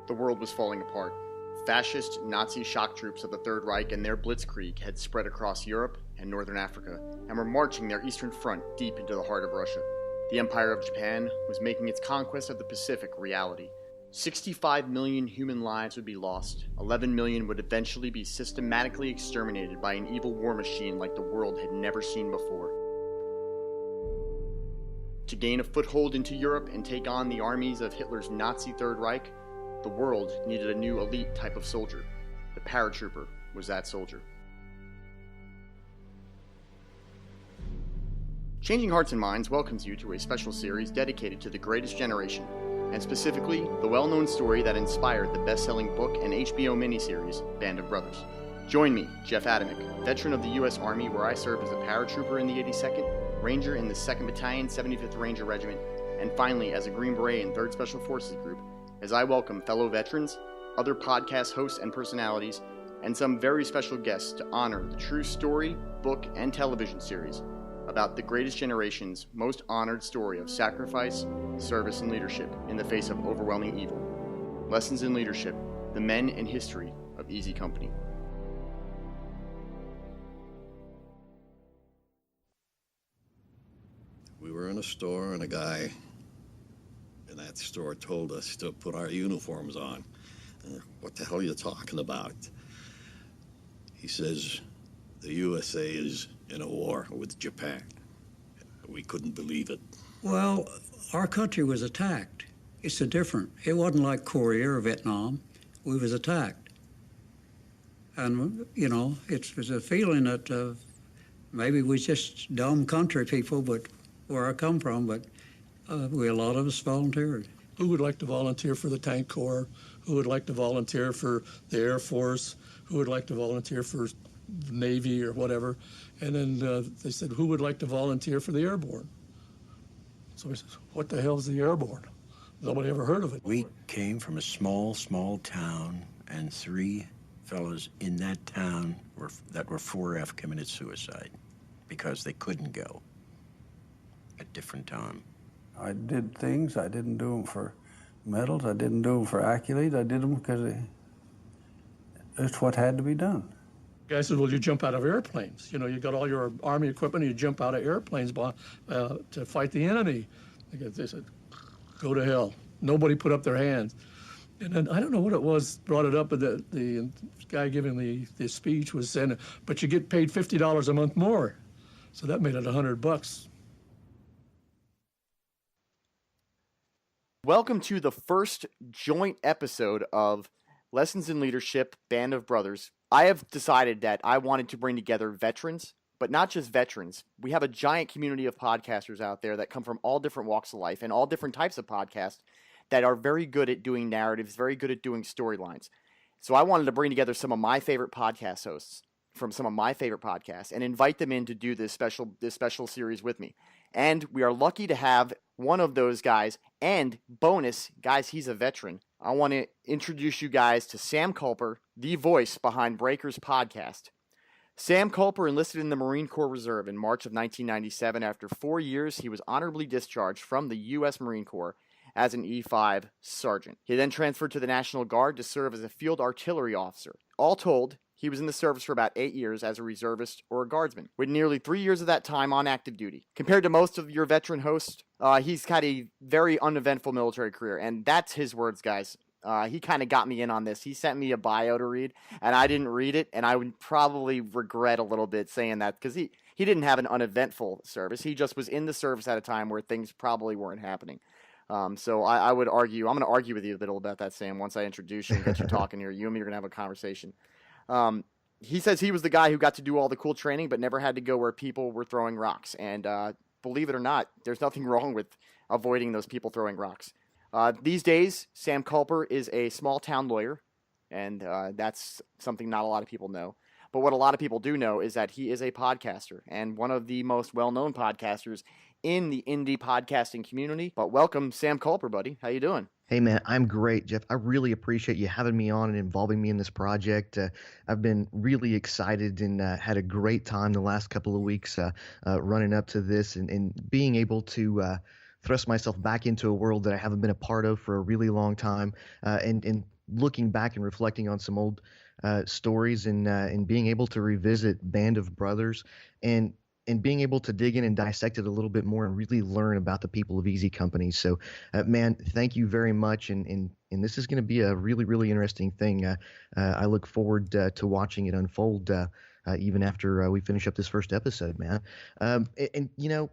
The world was falling apart. Fascist Nazi shock troops of the Third Reich and their blitzkrieg had spread across Europe and northern Africa and were marching their eastern front deep into the heart of Russia. The Empire of Japan was making its conquest of the Pacific reality. 65 million human lives would be lost. 11 million would eventually be systematically exterminated by an evil war machine like the world had never seen before. To gain a foothold into Europe and take on the armies of Hitler's Nazi Third Reich, the world needed a new elite type of soldier. The paratrooper was that soldier. Changing Hearts and Minds welcomes you to a special series dedicated to the greatest generation, and specifically, the well-known story that inspired the best-selling book and HBO miniseries, Band of Brothers. Join me, Jeff Adamec, veteran of the U.S. Army where I served as a paratrooper in the 82nd, Ranger in the 2nd Battalion, 75th Ranger Regiment, and finally as a Green Beret in 3rd Special Forces Group, as I welcome fellow veterans, other podcast hosts and personalities, and some very special guests to honor the true story, book, and television series about the greatest generation's most honored story of sacrifice, service, and leadership in the face of overwhelming evil. Lessons in Leadership, the men and history of Easy Company. We were in a store and a guy in that store told us to put our uniforms on. What the hell are you talking about? He says, the USA is in a war with Japan. We couldn't believe it. Well, our country was attacked. It's a different. It wasn't like Korea or Vietnam. We was attacked. And, you know, it was a feeling that maybe we just dumb country people, but where I come from, but a lot of us volunteered. Who would like to volunteer for the Tank Corps? Who would like to volunteer for the Air Force? Who would like to volunteer for Navy or whatever? And then they said, who would like to volunteer for the Airborne? So we said, what the hell is the Airborne? Nobody ever heard of it. We came from a small town, and 3 fellows in that town that were 4F committed suicide because they couldn't go at different time. I did things. I didn't do them for medals. I didn't do them for accolades. I did them because it's what had to be done. The guy said, well, you jump out of airplanes. You know, you got all your Army equipment, and you jump out of airplanes to fight the enemy. They said, go to hell. Nobody put up their hands. And then, I don't know what it was, brought it up, but the guy giving the speech was saying, but you get paid $50 a month more. So that made it $100. Welcome to the first joint episode of Lessons in Leadership, Band of Brothers. I have decided that I wanted to bring together veterans, but not just veterans. We have a giant community of podcasters out there that come from all different walks of life and all different types of podcasts that are very good at doing narratives, very good at doing storylines. So I wanted to bring together some of my favorite podcast hosts from some of my favorite podcasts and invite them in to do this special series with me. And we are lucky to have one of those guys, and bonus, guys, he's a veteran. I want to introduce you guys to Sam Kulper, the voice behind Breakers podcast. Sam Kulper enlisted in the Marine Corps Reserve in March of 1997. After 4 years, he was honorably discharged from the U.S. Marine Corps as an E5 sergeant. He then transferred to the National Guard to serve as a field artillery officer. All told, he was in the service for about 8 years as a reservist or a guardsman, with nearly 3 years of that time on active duty. Compared to most of your veteran hosts, he's had a very uneventful military career, and that's his words, guys. He kind of got me in on this. He sent me a bio to read, and I didn't read it, and I would probably regret a little bit saying that, because he didn't have an uneventful service. He just was in the service at a time where things probably weren't happening. So I would argue, I'm going to argue with you a bit about that, Sam, once I introduce you and get you talking here. You and me are going to have a conversation. He says he was the guy who got to do all the cool training, but never had to go where people were throwing rocks. And believe it or not, there's nothing wrong with avoiding those people throwing rocks. These days, Sam Kulper is a small-town lawyer, and that's something not a lot of people know. But what a lot of people do know is that he is a podcaster, and one of the most well-known podcasters in the indie podcasting community. But welcome, Sam Kulper, buddy. How you doing? Hey, man, I'm great, Jeff. I really appreciate you having me on and involving me in this project. I've been really excited and had a great time the last couple of weeks running up to this and being able to thrust myself back into a world that I haven't been a part of for a really long time and looking back and reflecting on some old stories and being able to revisit Band of Brothers and being able to dig in and dissect it a little bit more and really learn about the people of Easy Company. So, man, thank you very much. And this is going to be a really, really interesting thing. I look forward to watching it unfold even after we finish up this first episode, man. And you know,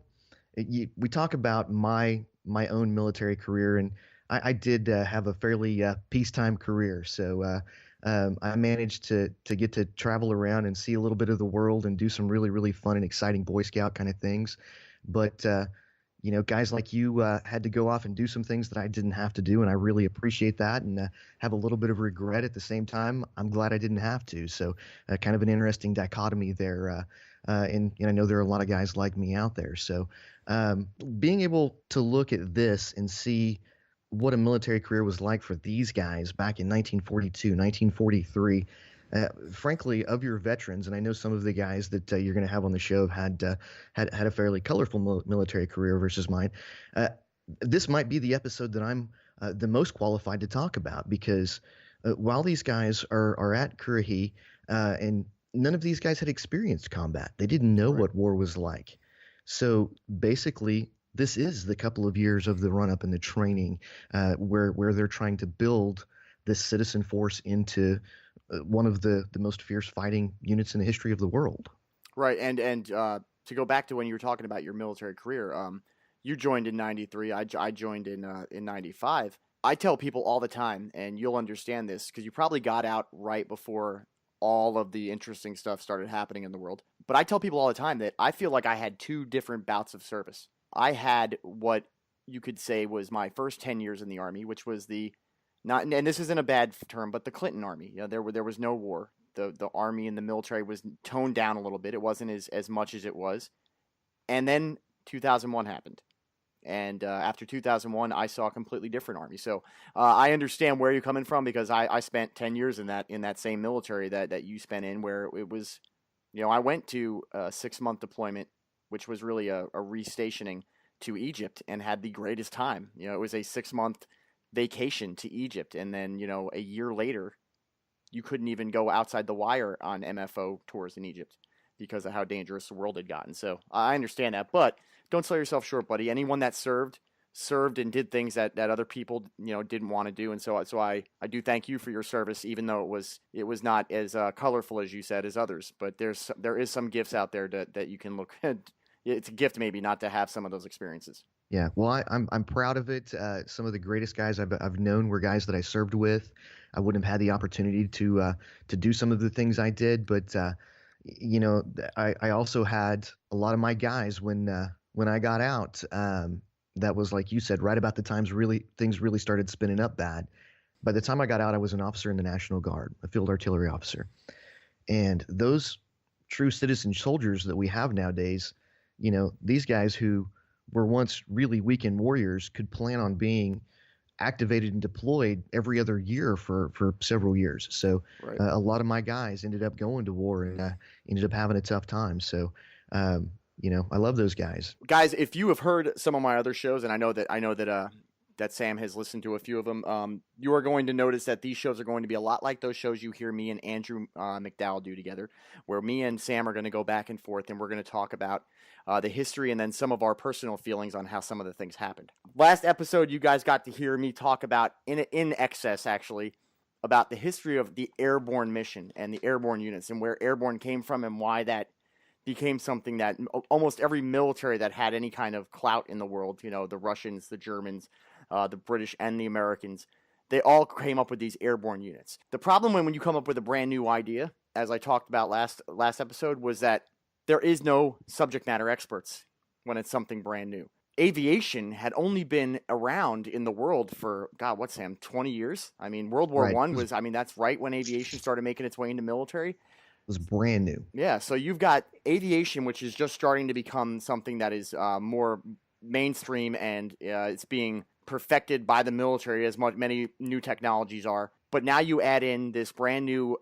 we talk about my own military career, and I did have a fairly peacetime career. So I managed to get to travel around and see a little bit of the world and do some really, really fun and exciting Boy Scout kind of things. But you know, guys like you had to go off and do some things that I didn't have to do, and I really appreciate that and have a little bit of regret at the same time. I'm glad I didn't have to. So kind of an interesting dichotomy there. And I know there are a lot of guys like me out there. So being able to look at this and see what a military career was like for these guys back in 1942, 1943. Frankly, of your veterans, and I know some of the guys that you're going to have on the show have had a fairly colorful military career versus mine. This might be the episode that I'm the most qualified to talk about because while these guys are at Curahee, and none of these guys had experienced combat, they didn't know what war was like. So basically, this is the couple of years of the run-up and the training where they're trying to build this citizen force into one of the most fierce fighting units in the history of the world. Right, and to go back to when you were talking about your military career, you joined in '93. I joined in '95. I tell people all the time, and you'll understand this because you probably got out right before all of the interesting stuff started happening in the world. But I tell people all the time that I feel like I had two different bouts of service. I had what you could say was my first 10 years in the Army, which was and this isn't a bad term, but the Clinton Army. You know, there was no war. The Army and the military was toned down a little bit. It wasn't as much as it was. And then 2001 happened. And after 2001, I saw a completely different Army. So I understand where you're coming from because I spent 10 years in that same military that you spent in, where it was, you know, I went to a 6-month deployment, which was really a restationing to Egypt, and had the greatest time. You know, it was a 6-month vacation to Egypt, and then, you know, a year later, you couldn't even go outside the wire on MFO tours in Egypt because of how dangerous the world had gotten. So I understand that, but don't sell yourself short, buddy. Anyone that served and did things that other people, you know, didn't want to do, and so I do thank you for your service, even though it was not as colorful as you said as others. But there is some gifts out there that you can look at. It's a gift maybe not to have some of those experiences. Yeah, well, I'm proud of it. Some of the greatest guys I've known were guys that I served with. I wouldn't have had the opportunity to do some of the things I did, but you know, I also had a lot of my guys when I got out. That was, like you said, right about the times things really started spinning up bad. By the time I got out, I was an officer in the National Guard, a field artillery officer, and those true citizen soldiers that we have nowadays, you know, these guys who were once really weekend warriors could plan on being activated and deployed every other year for several years. So Right. A lot of my guys ended up going to war and ended up having a tough time. So, you know, I love those guys. Guys, if you have heard some of my other shows, and I know that Sam has listened to a few of them, you are going to notice that these shows are going to be a lot like those shows you hear me and Andrew McDowell do together, where me and Sam are going to go back and forth, and we're going to talk about the history and then some of our personal feelings on how some of the things happened. Last episode, you guys got to hear me talk about, in excess actually, about the history of the airborne mission and the airborne units and where airborne came from and why that became something that almost every military that had any kind of clout in the world, you know, the Russians, the Germans, the British, and the Americans, they all came up with these airborne units. The problem when you come up with a brand new idea, as I talked about last episode, was that there is no subject matter experts when it's something brand new. Aviation had only been around in the world for, God, what's Sam, 20 years? I mean, World War I was, that's right when aviation started making its way into military. Was brand new. Yeah, so you've got aviation, which is just starting to become something that is more mainstream, and it's being perfected by the military as many new technologies are. But now you add in this brand new,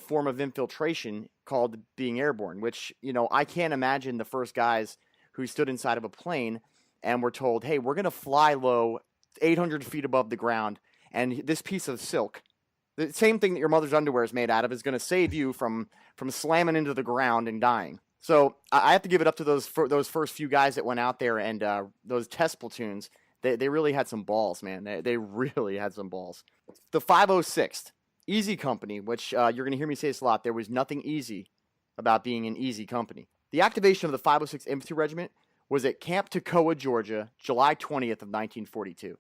form of infiltration called being airborne, which, you know, I can't imagine the first guys who stood inside of a plane and were told, hey, we're going to fly low 800 feet above the ground, and this piece of silk The same thing that your mother's underwear is made out of is going to save you from slamming into the ground and dying. So I have to give it up to those first few guys that went out there, and those test platoons. They really had some balls, man. They really had some balls. The 506th, Easy Company, which you're going to hear me say this a lot. There was nothing easy about being an easy company. The activation of the 506th Infantry Regiment was at Camp Toccoa, Georgia, July 20th of 1942.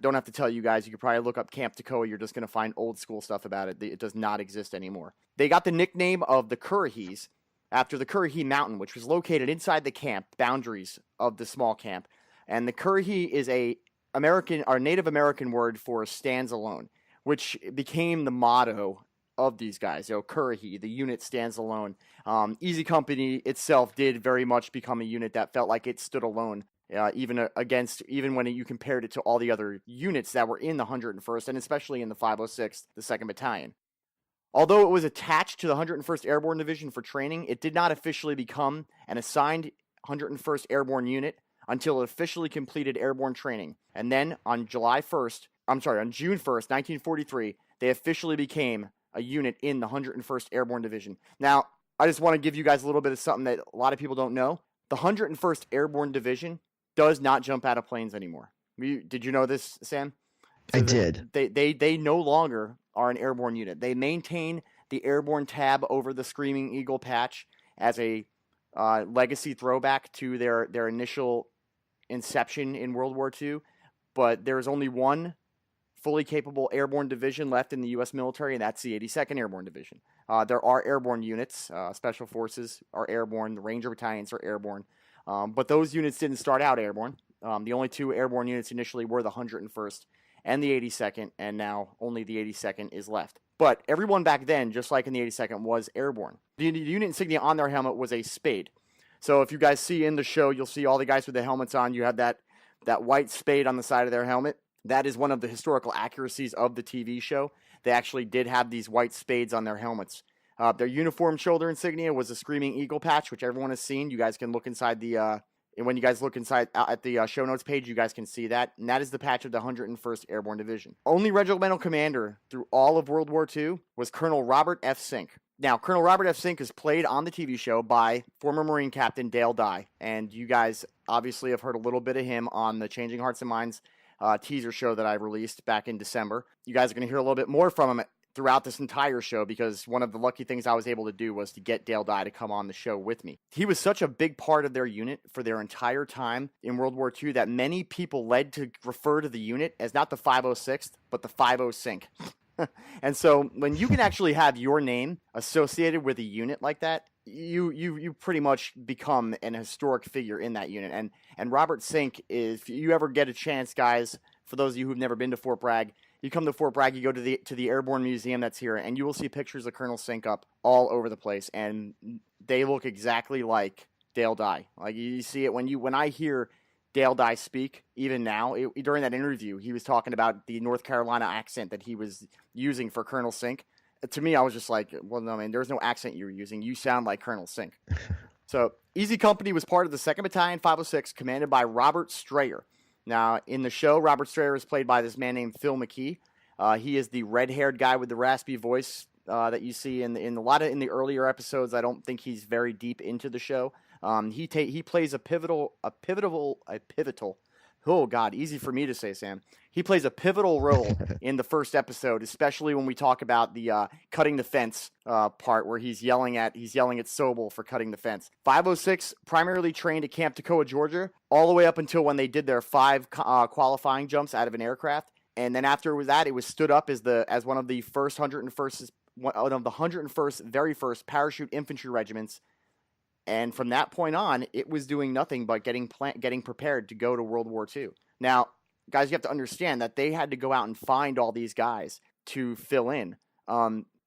Don't have to tell you guys. You could probably look up Camp Toccoa. You're just going to find old school stuff about it. It does not exist anymore. They got the nickname of the Curahees after the Curahee Mountain, which was located inside the camp boundaries of the small camp. And the Curahee is a Native American word for stands alone, which became the motto of these guys. Curahee, the unit stands alone. Easy Company itself did very much become a unit that felt like it stood alone, even when you compared it to all the other units that were in the 101st, and especially in the 506th, the 2nd Battalion. Although it was attached to the 101st Airborne Division for training, it did not officially become an assigned 101st Airborne unit until it officially completed airborne training. And then on June 1st, 1943, they officially became a unit in the 101st Airborne Division. Now, I just want to give you guys a little bit of something that a lot of people don't know. The 101st Airborne Division does not jump out of planes anymore. Did you know this, Sam? So I did. They no longer are an airborne unit. They maintain the airborne tab over the Screaming Eagle patch as a legacy throwback to their initial inception in World War II, but there is only one fully capable airborne division left in the U.S. military, and that's the 82nd Airborne Division. There are airborne units. Special Forces are airborne. The Ranger Battalions are airborne. But those units didn't start out airborne. The only two airborne units initially were the 101st and the 82nd, and now only the 82nd is left. But everyone back then, just like in the 82nd, was airborne. The unit insignia on their helmet was a spade. So if you guys see in the show, you'll see all the guys with the helmets on. You have that white spade on the side of their helmet. That is one of the historical accuracies of the TV show. They actually did have these white spades on their helmets. Their uniform shoulder insignia was a Screaming Eagle patch, which everyone has seen. You guys can look inside and when you guys look inside at the show notes page, you guys can see that. And that is the patch of the 101st Airborne Division. Only regimental commander through all of World War II was Colonel Robert F. Sink. Now, Colonel Robert F. Sink is played on the TV show by former Marine Captain Dale Dye. And you guys obviously have heard a little bit of him on the Changing Hearts and Minds teaser show that I released back in December. You guys are going to hear a little bit more from him throughout this entire show, because one of the lucky things I was able to do was to get Dale Dye to come on the show with me. He was such a big part of their unit for their entire time in World War II that many people led to refer to the unit as not the 506th, but the 506. And so when you can actually have your name associated with a unit like that, you pretty much become an historic figure in that unit. And Robert Sink, if you ever get a chance, guys, for those of you who've never been to Fort Bragg, you come to Fort Bragg, you go to the Airborne Museum that's here, and you will see pictures of Colonel Sink up all over the place, and they look exactly like Dale Dye. Like, you see it when I hear Dale Dye speak, even now, during that interview, he was talking about the North Carolina accent that he was using for Colonel Sink. To me, I was just like, well, no, man, there's no accent you were using. You sound like Colonel Sink. So, Easy Company was part of the 2nd Battalion, 506, commanded by Robert Strayer. Now, in the show, Robert Strayer is played by this man named Phil McKee. He is the red-haired guy with the raspy voice that you see in the earlier episodes. I don't think he's very deep into the show. He plays a pivotal. Oh God, easy for me to say, Sam. He plays a pivotal role in the first episode, especially when we talk about the cutting the fence part, where he's yelling at Sobel for cutting the fence. 506 primarily trained at Camp Toccoa, Georgia, all the way up until when they did their 5 qualifying jumps out of an aircraft, and then after that, it was stood up as one of the 101st very first parachute infantry regiments. And from that point on, it was doing nothing but getting prepared to go to World War II. Now, guys, you have to understand that they had to go out and find all these guys to fill in.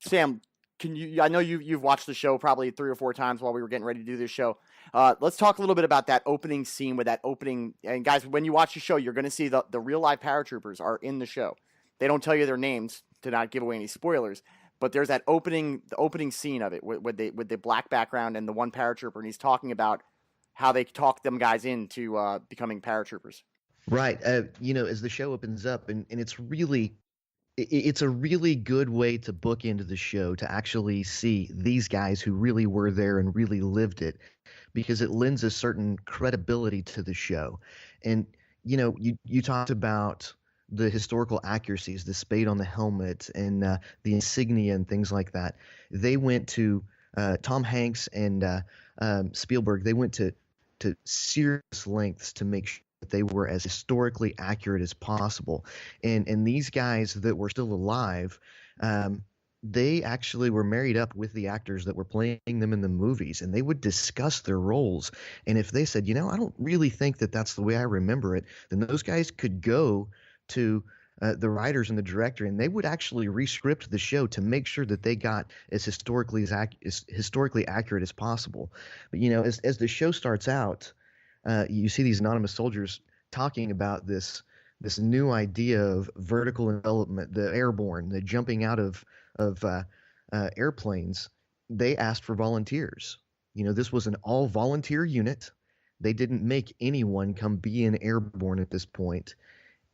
Sam, I know you've watched the show probably 3 or 4 times while we were getting ready to do this show. Let's talk a little bit about that opening scene with that opening. And guys, when you watch the show, you're going to see the real live paratroopers are in the show. They don't tell you their names to not give away any spoilers. But there's the opening scene of it with the black background and the one paratrooper, and he's talking about how they talked them guys into becoming paratroopers. Right. As the show opens up, and it's really it's a really good way to book into the show to actually see these guys who really were there and really lived it, because it lends a certain credibility to the show. And you talked about the historical accuracies, the spade on the helmet, and the insignia and things like that. They went to Tom Hanks and Spielberg. They went to serious lengths to make sure that they were as historically accurate as possible. And these guys that were still alive, they actually were married up with the actors that were playing them in the movies, and they would discuss their roles. And if they said, I don't really think that that's the way I remember it, then those guys could go to the writers and the director, and they would actually rescript the show to make sure that they got as historically accurate as possible. But as the show starts out, you see these anonymous soldiers talking about this new idea of vertical envelopment, the airborne, the jumping out of airplanes. They asked for volunteers. This was an all volunteer unit. They didn't make anyone come be an airborne at this point.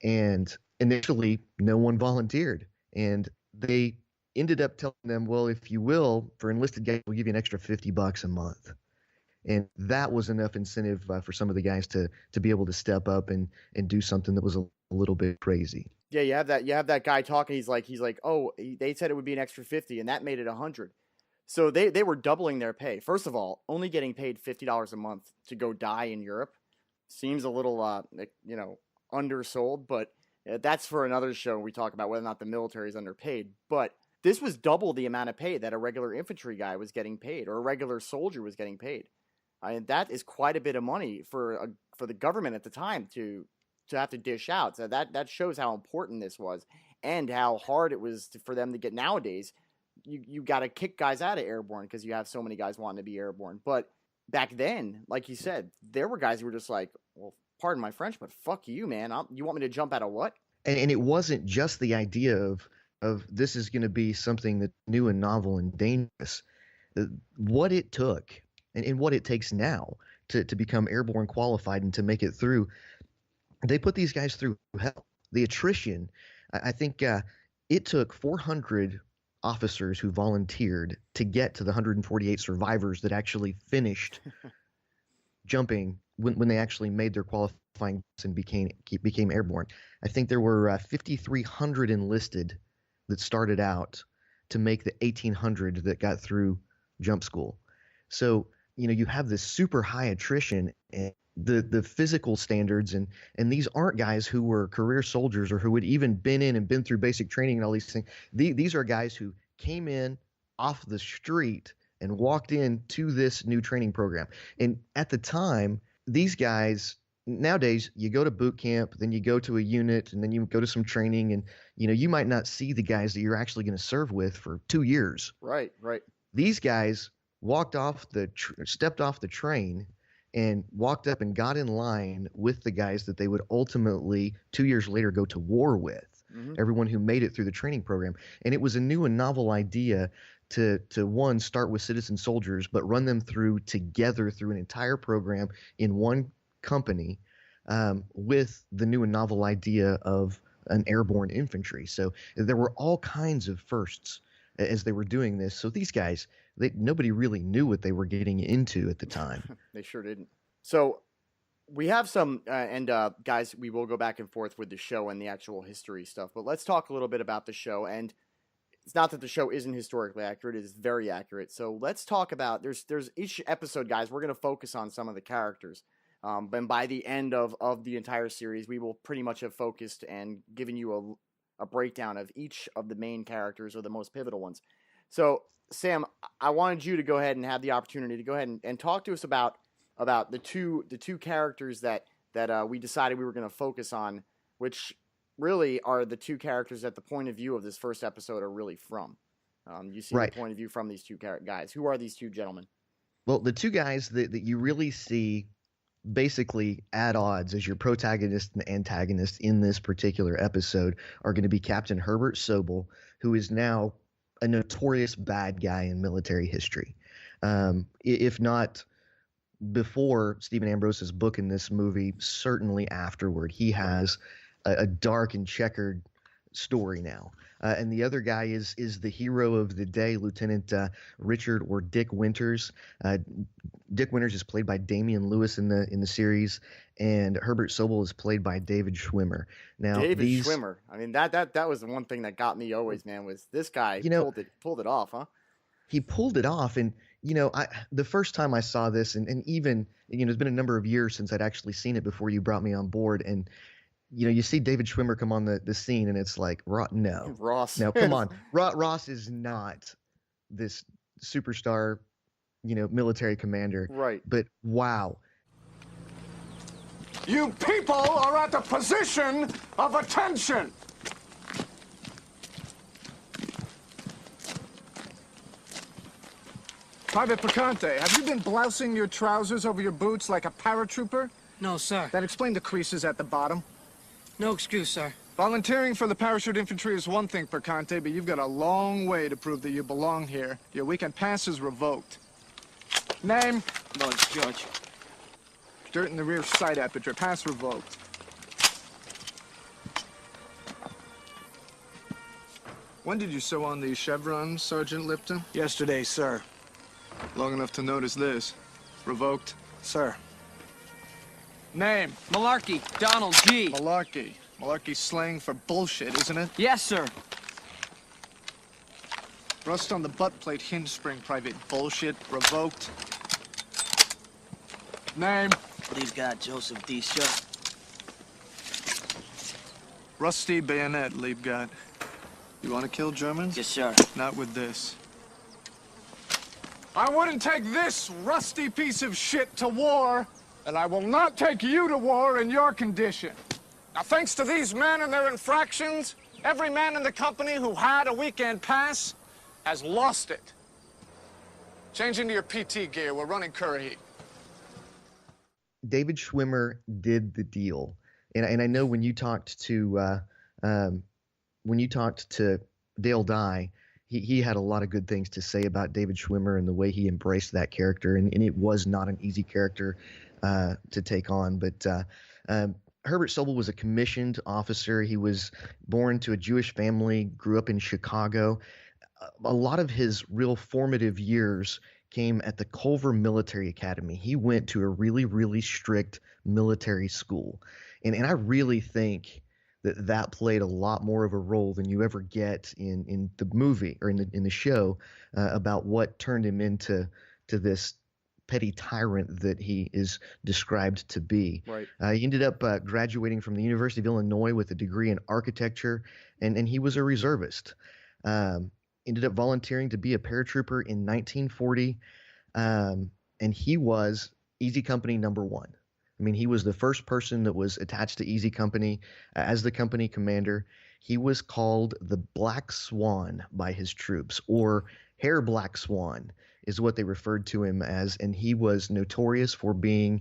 And initially, no one volunteered. And they ended up telling them, well, if you will, for enlisted guys, we'll give you an extra $50 a month. And that was enough incentive for some of the guys to be able to step up and do something that was a little bit crazy. Yeah, you have that guy talking. He's like, oh, they said it would be an extra 50, and that made it 100. So they were doubling their pay. First of all, only getting paid $50 a month to go die in Europe seems a little, undersold. But that's for another show. We talk about whether or not the military is underpaid. But this was double the amount of pay that a regular infantry guy was getting paid, or a regular soldier was getting paid. That is quite a bit of money for the government at the time to have to dish out. So that shows how important this was, and how hard it was for them to get. Nowadays, you got to kick guys out of airborne because you have so many guys wanting to be airborne. But back then, like you said, there were guys who were just like, well, pardon my French, but fuck you, man. You want me to jump out of what? And it wasn't just the idea of this is going to be something that's new and novel and dangerous. What it took and what it takes now to become airborne qualified and to make it through, they put these guys through hell. The attrition, I think it took 400 officers who volunteered to get to the 148 survivors that actually finished jumping when they actually made their qualifying and became airborne. I think there were 5,300 enlisted that started out to make the 1,800 that got through jump school. So you have this super high attrition, and the physical standards, and these aren't guys who were career soldiers or who had even been in and been through basic training and all these things. These are guys who came in off the street and walked into this new training program. And at the time, these guys, nowadays, you go to boot camp, then you go to a unit, and then you go to some training, and you might not see the guys that you're actually going to serve with for 2 years. Right. These guys stepped off the train and walked up and got in line with the guys that they would ultimately 2 years later go to war with. Mm-hmm. Everyone who made it through the training program. And it was a new and novel idea to one, start with citizen soldiers, but run them through together through an entire program in one company, with the new and novel idea of an airborne infantry. So there were all kinds of firsts as they were doing this. So these guys, nobody really knew what they were getting into at the time. They sure didn't. So we have some, guys, we will go back and forth with the show and the actual history stuff, but let's talk a little bit about the show. And it's not that the show isn't historically accurate, it is very accurate. So let's talk about, there's each episode, guys, we're going to focus on some of the characters. And by the end of the entire series, we will pretty much have focused and given you a breakdown of each of the main characters, or the most pivotal ones. So, Sam, I wanted you to go ahead and have the opportunity to go ahead and talk to us about the two characters that we decided we were going to focus on, which really are the two characters that the point of view of this first episode are really from. You see right. The point of view from these two guys. Who are these two gentlemen? Well, the two guys that you really see basically at odds as your protagonist and antagonist in this particular episode are going to be Captain Herbert Sobel, who is now a notorious bad guy in military history. If not before Stephen Ambrose's book in this movie, certainly afterward. He has a dark and checkered story now. And the other guy is the hero of the day, Lieutenant Richard or Dick Winters. Dick Winters is played by Damian Lewis in the series, and Herbert Sobel is played by David Schwimmer. Now, David Schwimmer. I mean, that was the one thing that got me always, man, was this guy pulled it off, huh? He pulled it off, and the first time I saw this, and even it's been a number of years since I'd actually seen it before you brought me on board, and you see David Schwimmer come on the scene, and it's like, Ross. No, come on. Ross is not this superstar, military commander. Right. But wow. You people are at a position of attention. Private Picante, have you been blousing your trousers over your boots like a paratrooper? No, sir. Then explain the creases at the bottom. No excuse, sir. Volunteering for the parachute infantry is one thing, Picante, but you've got a long way to prove that you belong here. Your weekend pass is revoked. Name? Lloyd George. Dirt in the rear sight aperture. Pass revoked. When did you sew on these chevrons, Sergeant Lipton? Yesterday, sir. Long enough to notice this. Revoked. Sir. Name? Malarkey, Donald G. Malarkey. Malarkey slang for bullshit, isn't it? Yes, sir. Rust on the butt plate hinge spring, Private bullshit. Revoked. Name? Please God, Joseph D. Sharp. Rusty bayonet, Liebgott. You want to kill Germans? Yes, sir. Not with this. I wouldn't take this rusty piece of shit to war, and I will not take you to war in your condition. Now, thanks to these men and their infractions, every man in the company who had a weekend pass has lost it. Change into your PT gear. We're running Curahee. David Schwimmer did the deal, and I know when you talked to Dale Dye, he had a lot of good things to say about David Schwimmer and the way he embraced that character, and it was not an easy character to take on. But Herbert Sobel was a commissioned officer. He was born to a Jewish family, grew up in Chicago. A lot of his real formative years came at the Culver Military Academy. He went to a really, really strict military school. And I really think that played a lot more of a role than you ever get in the movie or in the show about what turned him into this petty tyrant that he is described to be. Right. He ended up graduating from the University of Illinois with a degree in architecture, and he was a reservist. Ended up volunteering to be a paratrooper in 1940, and he was Easy Company #1. I mean, he was the first person that was attached to Easy Company as the company commander. He was called the Black Swan by his troops, or Hair Black Swan is what they referred to him as, and he was notorious for being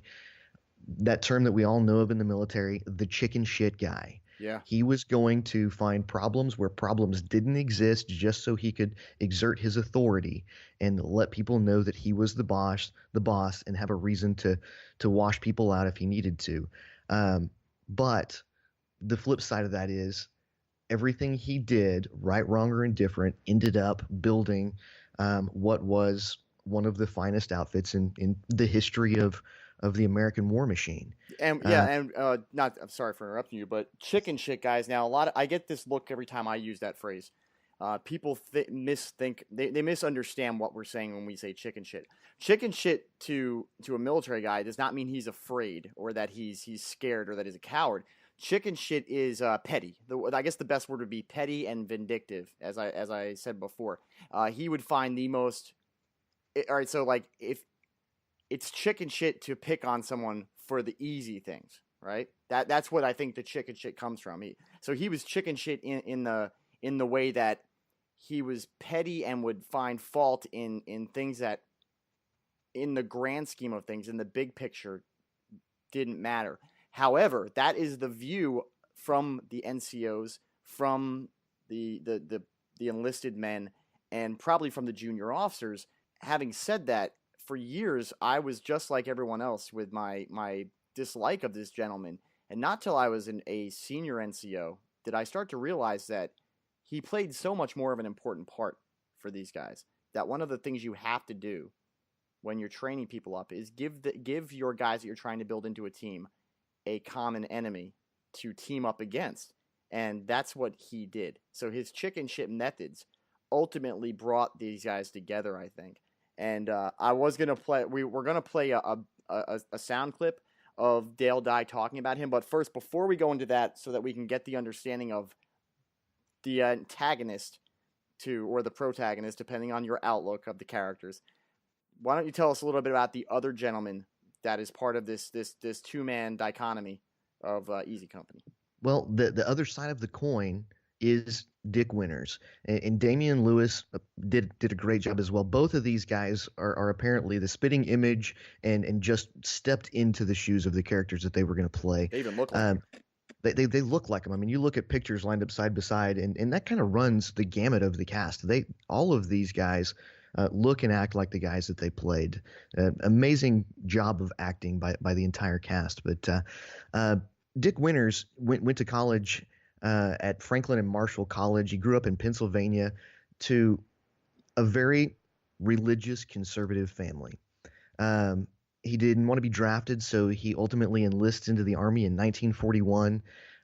that term that we all know of in the military, the chicken shit guy. Yeah. He was going to find problems where problems didn't exist just so he could exert his authority and let people know that he was the boss, and have a reason to wash people out if he needed to. But the flip side of that is everything he did, right, wrong, or indifferent, ended up building what was one of the finest outfits in the history of the American war machine. And I'm sorry for interrupting you, but chicken shit guys. Now, I get this look every time I use that phrase. People they misunderstand what we're saying when we say chicken shit. Chicken shit to a military guy does not mean he's afraid or that he's scared or that he's a coward. Chicken shit is petty. I guess the best word would be petty and vindictive, as I said before. He would find the most. All right, so like if it's chicken shit to pick on someone for the easy things, right? That's what I think the chicken shit comes from. He was chicken shit in the way that he was petty and would find fault in things that, in the grand scheme of things, in the big picture, didn't matter. However, that is the view from the NCOs, from the enlisted men, and probably from the junior officers. Having said that, for years, I was just like everyone else with my dislike of this gentleman. And not till I was a senior NCO did I start to realize that he played so much more of an important part for these guys. That one of the things you have to do when you're training people up is give your guys that you're trying to build into a team a common enemy to team up against. And that's what he did. So his chicken shit methods ultimately brought these guys together, I think. And I was going to play, we're going to play a sound clip of Dale Dye talking about him. But first, before we go into that, so that we can get the understanding of the antagonist or the protagonist, depending on your outlook of the characters, why don't you tell us a little bit about the other gentleman that is part of this two-man dichotomy of Easy Company? Well, the other side of the coin is Dick Winters, and Damian Lewis did a great job as well. Both of these guys are apparently the spitting image and just stepped into the shoes of the characters that they were going to play. They even look like They look like them. I mean, you look at pictures lined up side by side, and that kind of runs the gamut of the cast. All of these guys look and act like the guys that they played. Amazing job of acting by the entire cast. But Dick Winters went to college at Franklin and Marshall College. He grew up in Pennsylvania to a very religious, conservative family. He didn't want to be drafted, so he ultimately enlists into the Army in 1941,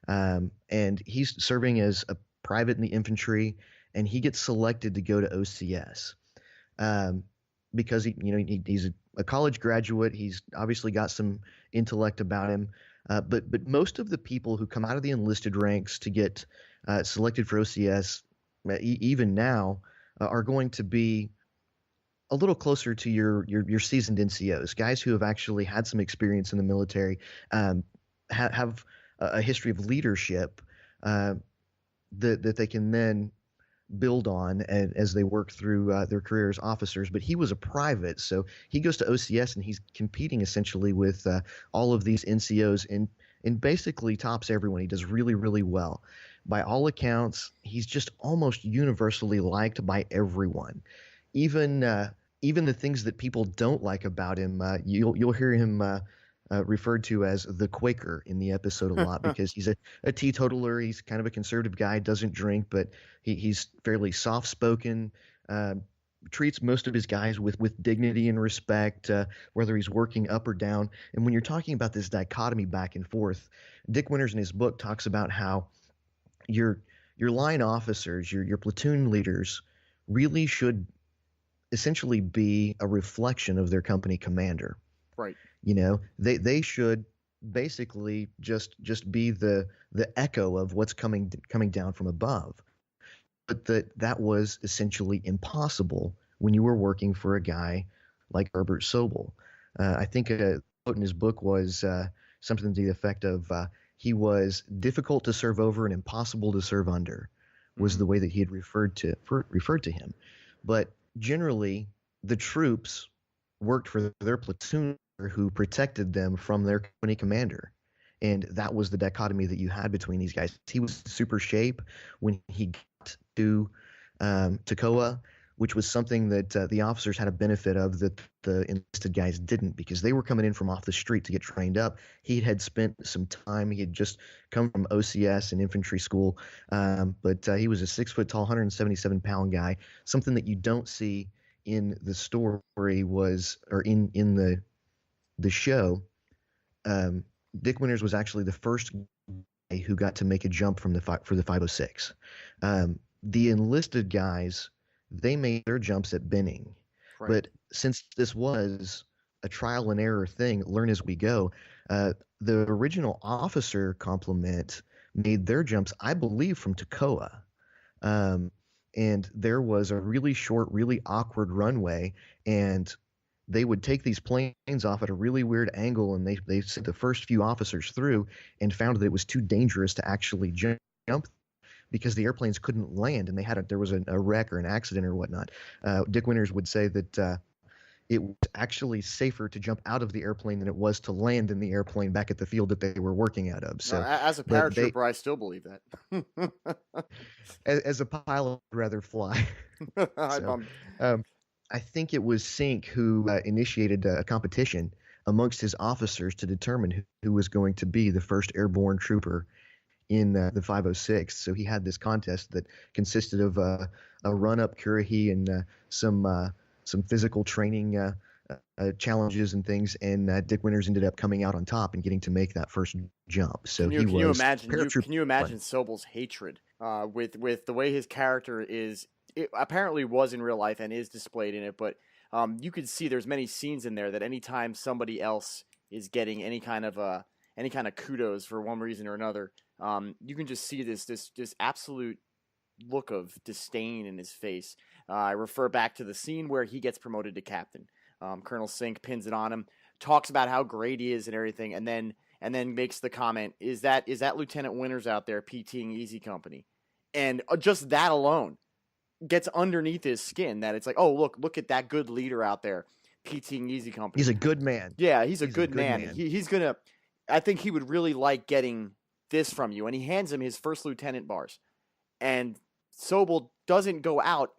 and he's serving as a private in the infantry, and he gets selected to go to OCS because he's a college graduate. He's obviously got some intellect about him, but most of the people who come out of the enlisted ranks to get selected for OCS, even now, are going to be a little closer to your seasoned NCOs, guys who have actually had some experience in the military, have a history of leadership that they can then build on as they work through their career as officers. But he was a private, so he goes to OCS and he's competing essentially with all of these NCOs and basically tops everyone. He does really, really well. By all accounts, he's just almost universally liked by everyone. Even the things that people don't like about him, you'll hear him referred to as the Quaker in the episode a lot because he's a teetotaler. He's kind of a conservative guy, doesn't drink, but he's fairly soft-spoken, treats most of his guys with dignity and respect, whether he's working up or down. And when you're talking about this dichotomy back and forth, Dick Winters in his book talks about how your line officers, your platoon leaders, really should essentially be a reflection of their company commander. Right. They should basically just be the echo of what's coming down from above. But that was essentially impossible when you were working for a guy like Herbert Sobel. I think a quote in his book was something to the effect of he was difficult to serve over and impossible to serve under, was the way that he had referred to him. But generally, the troops worked for their platoon who protected them from their company commander. And that was the dichotomy that you had between these guys. He was in super shape when he got to Toccoa, which was something that the officers had a benefit of that the enlisted guys didn't, because they were coming in from off the street to get trained up. He had spent some time. He had just come from OCS and infantry school, but he was a 6-foot-tall, 177-pound guy. Something that you don't see in the story in the show. Dick Winters was actually the first guy who got to make a jump for the 506. The enlisted guys, they made their jumps at Benning. Right. But since this was a trial and error thing, learn as we go, the original officer complement made their jumps, I believe, from Toccoa. And there was a really short, really awkward runway, and they would take these planes off at a really weird angle, and they sent the first few officers through and found that it was too dangerous to actually jump because the airplanes couldn't land, and there was a wreck or an accident or whatnot. Dick Winters would say that it was actually safer to jump out of the airplane than it was to land in the airplane back at the field that they were working out of. So, as a paratrooper, I still believe that. as a pilot, I'd rather fly. I think it was Sink who initiated a competition amongst his officers to determine who was going to be the first airborne trooper in the 506. So he had this contest that consisted of a run-up Curahee and some physical training challenges and things, and Dick Winters ended up coming out on top and getting to make that first jump. So Can you imagine? paratroop Can you imagine Sobel's hatred with the way his character is? It apparently was in real life and is displayed in it, but you could see there's many scenes in there that anytime somebody else is getting any kind of kudos for one reason or another, you can just see this absolute look of disdain in his face. I refer back to the scene where he gets promoted to captain. Colonel Sink pins it on him, talks about how great he is and everything, and then makes the comment, is that Lieutenant Winters out there PTing Easy Company? And just that alone gets underneath his skin, that it's like, oh, look at that good leader out there PTing Easy Company. He's a good man. Yeah, he's a good man. He's gonna, I think he would really like getting this from you. And he hands him his first lieutenant bars. And Sobel doesn't go out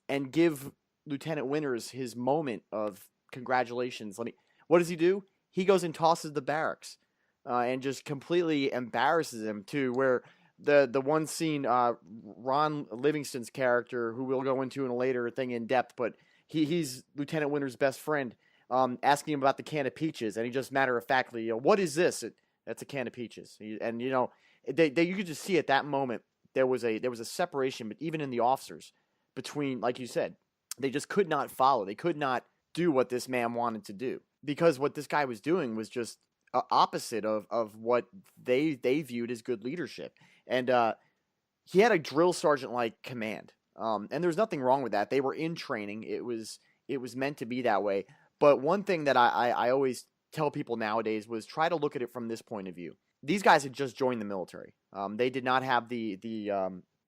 and give Lieutenant Winters his moment of congratulations. What does he do? He goes and tosses the barracks and just completely embarrasses him, to where the one scene, Ron Livingston's character, who we'll go into in a later thing in depth, but he's Lieutenant Winters' best friend, asking him about the can of peaches, and he just matter-of-factly, what is this? That's a can of peaches. And you could just see at that moment there was a separation, but even in the officers, between, like you said, they just could not follow. They could not do what this man wanted to do, because what this guy was doing was just opposite of what they viewed as good leadership. And he had a drill sergeant-like command, and there's nothing wrong with that. They were in training. It was meant to be that way. But one thing that I always tell people nowadays was try to look at it from this point of view. These guys had just joined the military. They did not have the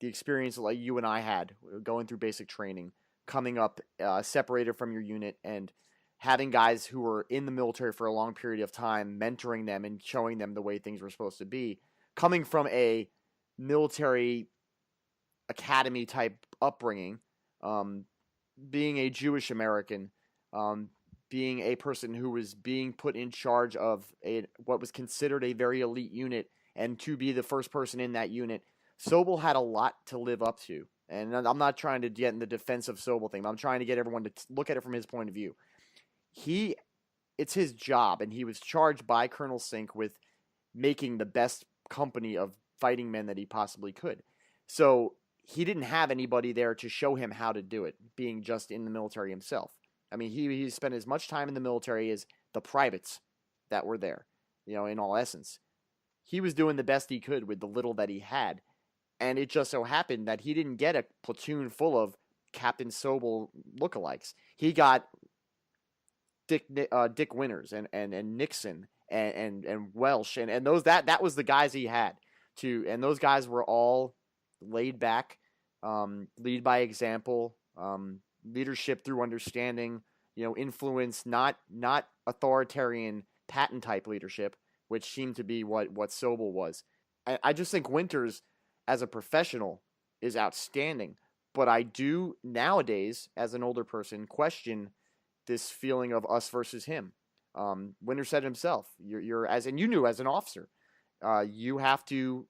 experience like you and I had, going through basic training, coming up separated from your unit, and having guys who were in the military for a long period of time, mentoring them and showing them the way things were supposed to be, coming from a military academy type upbringing, being a Jewish American, being a person who was being put in charge of what was considered a very elite unit, and to be the first person in that unit. Sobel had a lot to live up to. And I'm not trying to get in the defense of Sobel thing, but I'm trying to get everyone to look at it from his point of view. It's his job, and he was charged by Colonel Sink with making the best company of fighting men that he possibly could. So he didn't have anybody there to show him how to do it, being just in the military himself. I mean, he spent as much time in the military as the privates that were there, in all essence. He was doing the best he could with the little that he had. And it just so happened that he didn't get a platoon full of Captain Sobel lookalikes. He got Dick Winters and Nixon and Welsh and those that was the guys he had to, and those guys were all laid back, lead by example, leadership through understanding, influence, not authoritarian patent type leadership, which seemed to be what Sobel was. I just think Winters, as a professional, is outstanding. But I do nowadays, as an older person, question this feeling of us versus him. Winters said himself, you're as you knew as an officer, you have to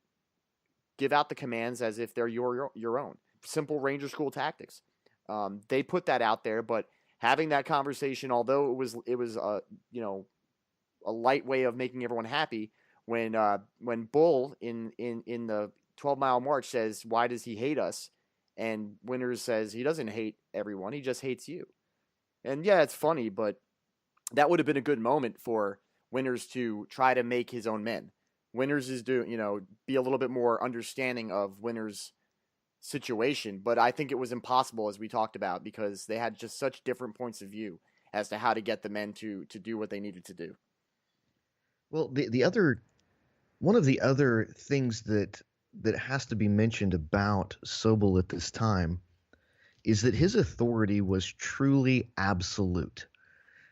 give out the commands as if they're your own. Simple Ranger School tactics. They put that out there, but having that conversation, although it was a light way of making everyone happy, when Bull in the 12-mile march says, why does he hate us? And Winters says he doesn't hate everyone, he just hates you. And yeah, it's funny, but that would have been a good moment for Winters to try to make his own men. Winters is be a little bit more understanding of Winters' situation, but I think it was impossible, as we talked about, because they had just such different points of view as to how to get the men to do what they needed to do. Well, one of the other things that has to be mentioned about Sobel at this time is that his authority was truly absolute.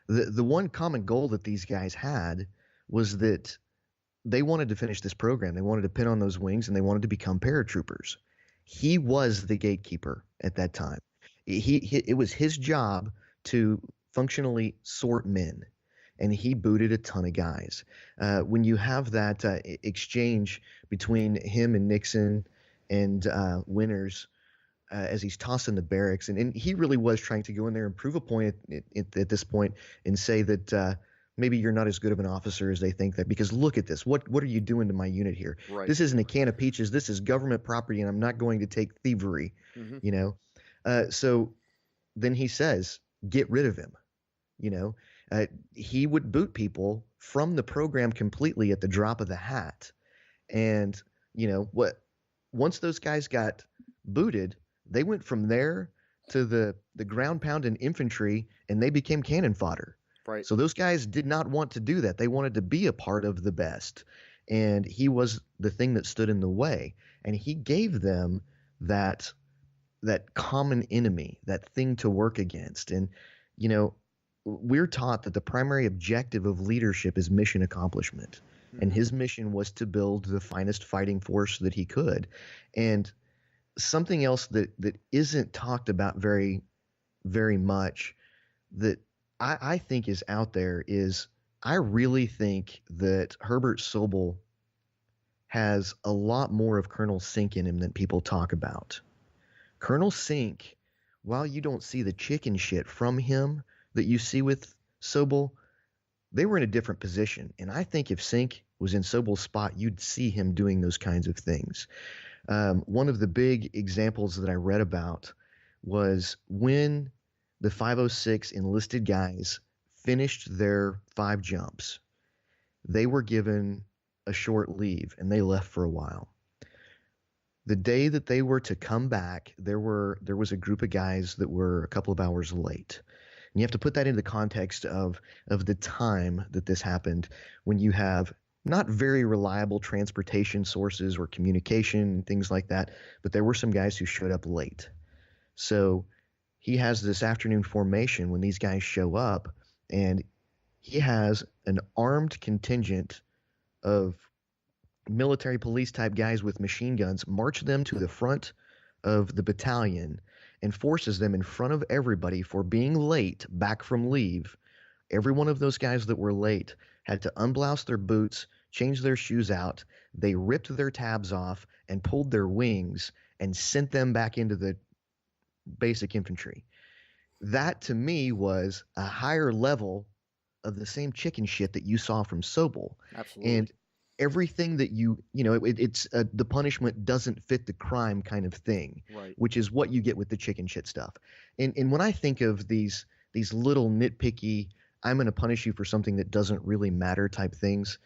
The one common goal that these guys had was that they wanted to finish this program. They wanted to pin on those wings, and they wanted to become paratroopers. He was the gatekeeper at that time. It was his job to functionally sort men. and he booted a ton of guys. When you have that exchange between him and Nixon and Winters as he's tossing the barracks, and he really was trying to go in there and prove a point at this point and say that maybe you're not as good of an officer as they think that, because look at this. What are you doing to my unit here? Right. This isn't a can of peaches. This is government property, and I'm not going to take thievery, you know? So then he says, get rid of him, you know? He would boot people from the program completely at the drop of the hat. And, you know, once those guys got booted, they went from there to the ground pound and infantry, and they became cannon fodder. Right. So those guys did not want to do that. They wanted to be a part of the best. And he was the thing that stood in the way. And he gave them that common enemy, that thing to work against. And, you know, we're taught that the primary objective of leadership is mission accomplishment. And his mission was to build the finest fighting force that he could. And something else that isn't talked about very, very much that I think is out there is I really think that Herbert Sobel has a lot more of Colonel Sink in him than people talk about. Colonel Sink, while you don't see the chicken shit from him that you see with Sobel, they were in a different position. And I think if Sink was in Sobel's spot, you'd see him doing those kinds of things. One of the big examples that I read about was when the 506 enlisted guys finished their 5 jumps, they were given a short leave and they left for a while. The day that they were to come back, there was a group of guys that were a couple of hours late. And you have to put that into the context of the time that this happened, when you have not very reliable transportation sources or communication and things like that, but there were some guys who showed up late. So he has this afternoon formation when these guys show up, and he has an armed contingent of military police type guys with machine guns march them to the front of the battalion and forces them in front of everybody for being late back from leave. Every one of those guys that were late had to unblouse their boots, change their shoes out. They ripped their tabs off and pulled their wings and sent them back into the basic infantry. That to me was a higher level of the same chicken shit that you saw from Sobel. Absolutely. And everything that it's the punishment doesn't fit the crime kind of thing, Right. which is what you get with the chicken shit stuff. And when I think of these little nitpicky, I'm going to punish you for something that doesn't really matter type things,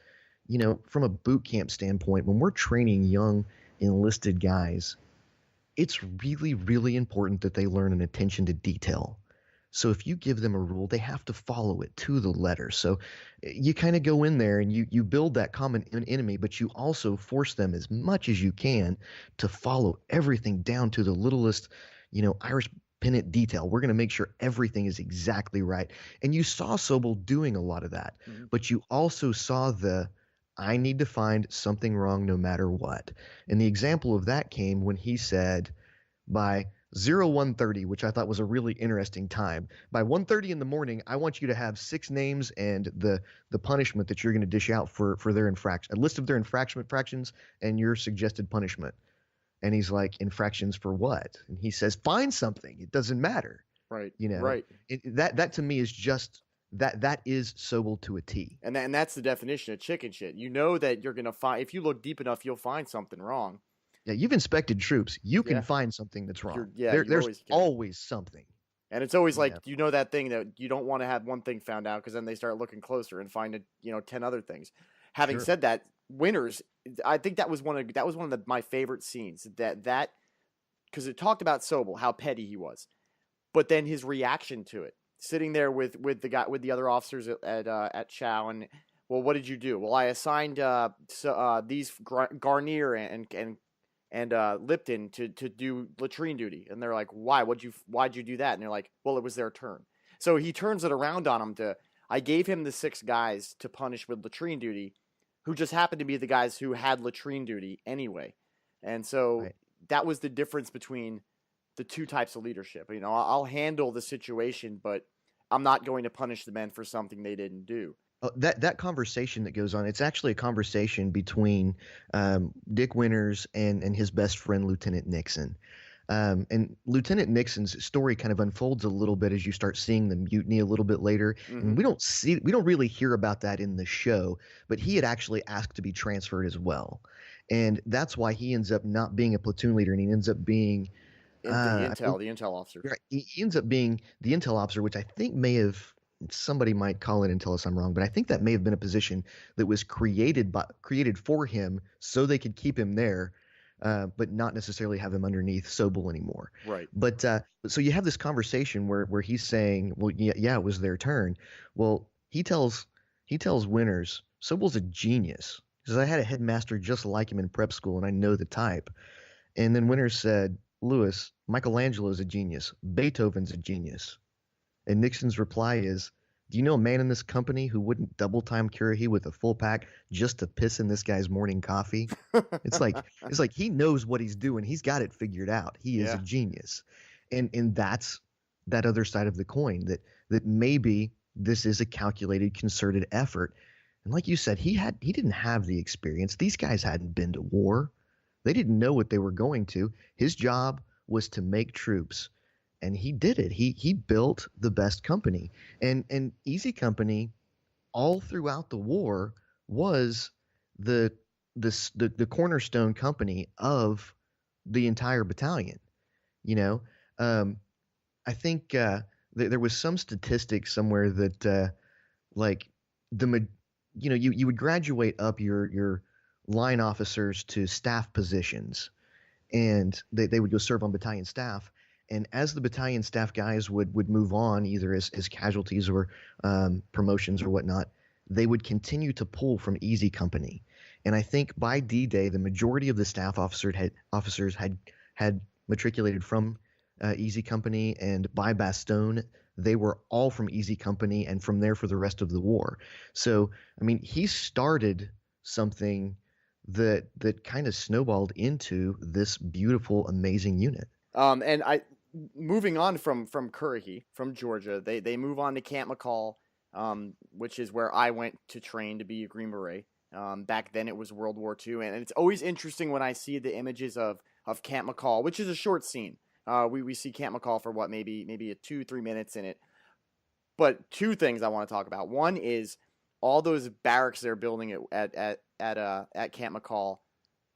you know, from a boot camp standpoint, when we're training young enlisted guys, it's really, really important that they learn an attention to detail. So if you give them a rule, they have to follow it to the letter. So you kind of go in there and you build that common enemy, but you also force them as much as you can to follow everything down to the littlest, you know, Irish pennant detail. We're going to make sure everything is exactly right. And you saw Sobel doing a lot of that, but you also saw I need to find something wrong no matter what. And the example of that came when he said by 0130, which I thought was a really interesting time. By 1:30 in the morning, I want you to have 6 names and the punishment that you're going to dish out for their infraction, a list of their infractions and your suggested punishment. And he's like, infractions for what? And he says, find something. It doesn't matter. Right. You know, Right. That to me is just that is Sobel to a T. And that's the definition of chicken shit. You know that you're gonna find, if you look deep enough, you'll find something wrong. Yeah, you've inspected troops. You can find something that's wrong. There's always something. And it's always like, you know, that thing that you don't want to have one thing found out, because then they start looking closer and find 10 other things. Having said that, Winters, I think that was one of my favorite scenes. That because it talked about Sobel, how petty he was, but then his reaction to it, sitting there with the other officers at Chow, and well, what did you do? Well, I assigned these Garnier and Lipton to do latrine duty, and they're like, why? Why'd you do that? And they're like, well, it was their turn. So he turns it around on him I gave him the 6 guys to punish with latrine duty, who just happened to be the guys who had latrine duty anyway. And so that was the difference between the two types of leadership. You know, I'll handle the situation, but I'm not going to punish the men for something they didn't do. That conversation that goes on, it's actually a conversation between Dick Winters and his best friend, Lieutenant Nixon. And Lieutenant Nixon's story kind of unfolds a little bit as you start seeing the mutiny a little bit later. And we don't really hear about that in the show, but he had actually asked to be transferred as well. And that's why he ends up not being a platoon leader, and he ends up being The intel officer. right, he ends up being the intel officer, which I think somebody might call it and tell us I'm wrong, but I think that may have been a position that was created for him so they could keep him there, but not necessarily have him underneath Sobel anymore. Right. But so you have this conversation where he's saying, well, yeah, it was their turn. Well, he tells Winters, Sobel's a genius. He says, I had a headmaster just like him in prep school, and I know the type. And then Winters said, Lewis, Michelangelo's a genius. Beethoven's a genius. And Nixon's reply is, do you know a man in this company who wouldn't double time Curahee with a full pack just to piss in this guy's morning coffee? It's like he knows what he's doing. He's got it figured out. He is a genius. And that's that other side of the coin, that maybe this is a calculated, concerted effort. And like you said, he didn't have the experience. These guys hadn't been to war. They didn't know what they were going to. His job was to make troops. And he did it. He built the best company. And Easy Company, all throughout the war, was the cornerstone company of the entire battalion. I think there was some statistic somewhere that you would graduate up your line officers to staff positions, and they would go serve on battalion staff. And as the battalion staff guys would move on, either as casualties or promotions or whatnot, they would continue to pull from Easy Company. And I think by D-Day, the majority of the staff officers had matriculated from Easy Company, and by Bastogne, they were all from Easy Company, and from there for the rest of the war. So, I mean, he started something that kind of snowballed into this beautiful, amazing unit. Moving on from Curahee, from Georgia, they move on to Camp McCall, which is where I went to train to be a Green Beret. Back then it was World War II, and it's always interesting when I see the images of Camp McCall, which is a short scene. We see Camp McCall for maybe 2-3 minutes in it. But two things I want to talk about. One is all those barracks they're building at Camp McCall.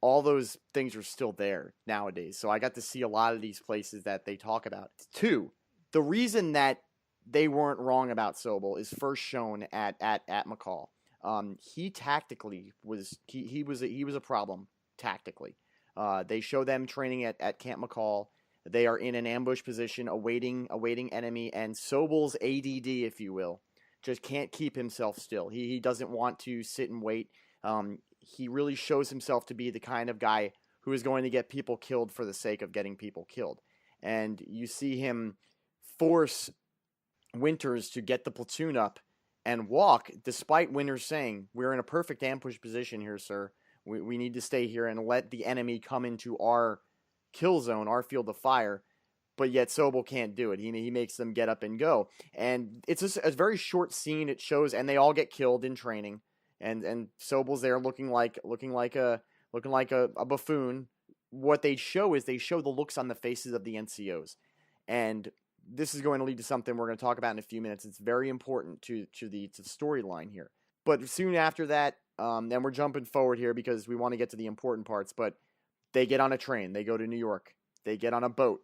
All those things are still there nowadays. So I got to see a lot of these places that they talk about. Two, the reason that they weren't wrong about Sobel is first shown at McCall. He tactically was a problem tactically. They show them training at Camp McCall. They are in an ambush position, awaiting enemy, and Sobel's ADD, if you will, just can't keep himself still. He doesn't want to sit and wait. He really shows himself to be the kind of guy who is going to get people killed for the sake of getting people killed. And you see him force Winters to get the platoon up and walk, despite Winters saying, we're in a perfect ambush position here, sir. We need to stay here and let the enemy come into our kill zone, our field of fire. But yet Sobel can't do it. He makes them get up and go. And it's a very short scene. It shows, and they all get killed in training. And Sobel's there looking like a buffoon. What they show is the looks on the faces of the NCOs, and this is going to lead to something we're going to talk about in a few minutes. It's very important to the storyline here. But soon after that, and we're jumping forward here because we want to get to the important parts. But they get on a train. They go to New York. They get on a boat.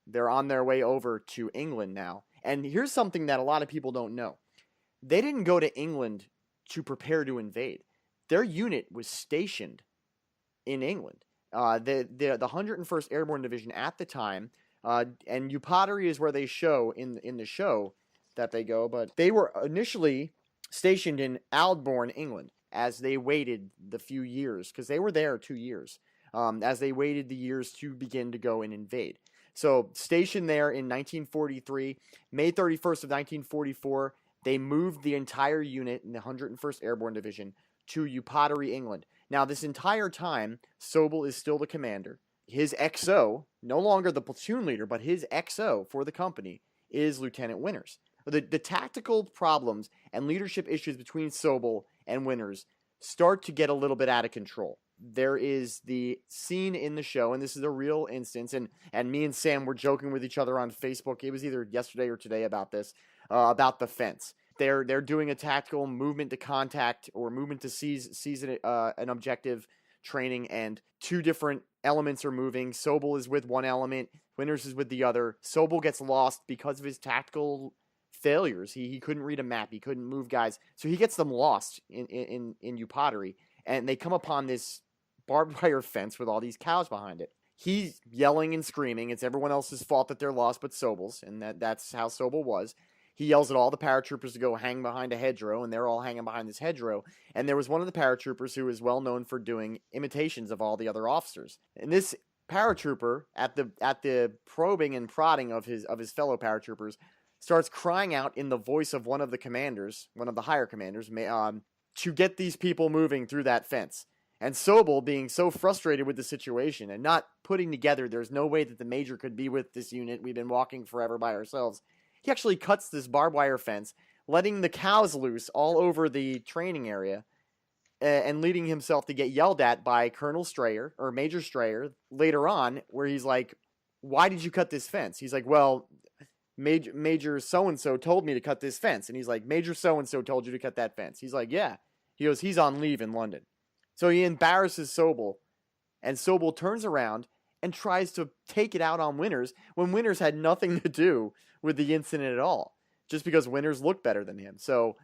They're on their way over to England now. And here's something that a lot of people don't know: they didn't go to England to prepare to invade. Their unit was stationed in England. The 101st Airborne Division at the time, and Upottery is where they show in the show that they go, but they were initially stationed in Aldbourne, England, as they waited the few years, because they were there 2 years, as they waited the years to begin to go and invade. So stationed there in 1943, May 31st of 1944, they moved the entire unit in the 101st Airborne Division to Upottery, England. Now, this entire time, Sobel is still the commander. His XO, no longer the platoon leader, but his XO for the company, is Lieutenant Winters. The tactical problems and leadership issues between Sobel and Winters start to get a little bit out of control. There is the scene in the show, and this is a real instance, and me and Sam were joking with each other on Facebook. It was either yesterday or today about this, about the fence. They're doing a tactical movement to contact or movement to seize an objective training, and two different elements are moving. Sobel is with one element, Winters is with the other. Sobel gets lost because of his tactical failures. He couldn't read a map. He couldn't move guys. So he gets them lost in Upottery, and they come upon this barbed wire fence with all these cows behind it. He's yelling and screaming. It's everyone else's fault that they're lost but Sobel's, and that's how Sobel was. He yells at all the paratroopers to go hang behind a hedgerow, and they're all hanging behind this hedgerow. And there was one of the paratroopers who was well known for doing imitations of all the other officers. And this paratrooper, at the probing and prodding of his fellow paratroopers, starts crying out in the voice of one of the commanders, one of the higher commanders, to get these people moving through that fence. And Sobel, being so frustrated with the situation and not putting together, there's no way that the major could be with this unit. We've been walking forever by ourselves. He actually cuts this barbed wire fence, letting the cows loose all over the training area, and leading himself to get yelled at by Colonel Strayer, or Major Strayer, later on, where he's like, "Why did you cut this fence?" He's like, "Well, Major so-and-so told me to cut this fence." And he's like, "Major so-and-so told you to cut that fence?" He's like, "Yeah." He goes, "He's on leave in London." So he embarrasses Sobel, and Sobel turns around and tries to take it out on Winters when Winters had nothing to do with the incident at all, just because Winters looked better than him. So,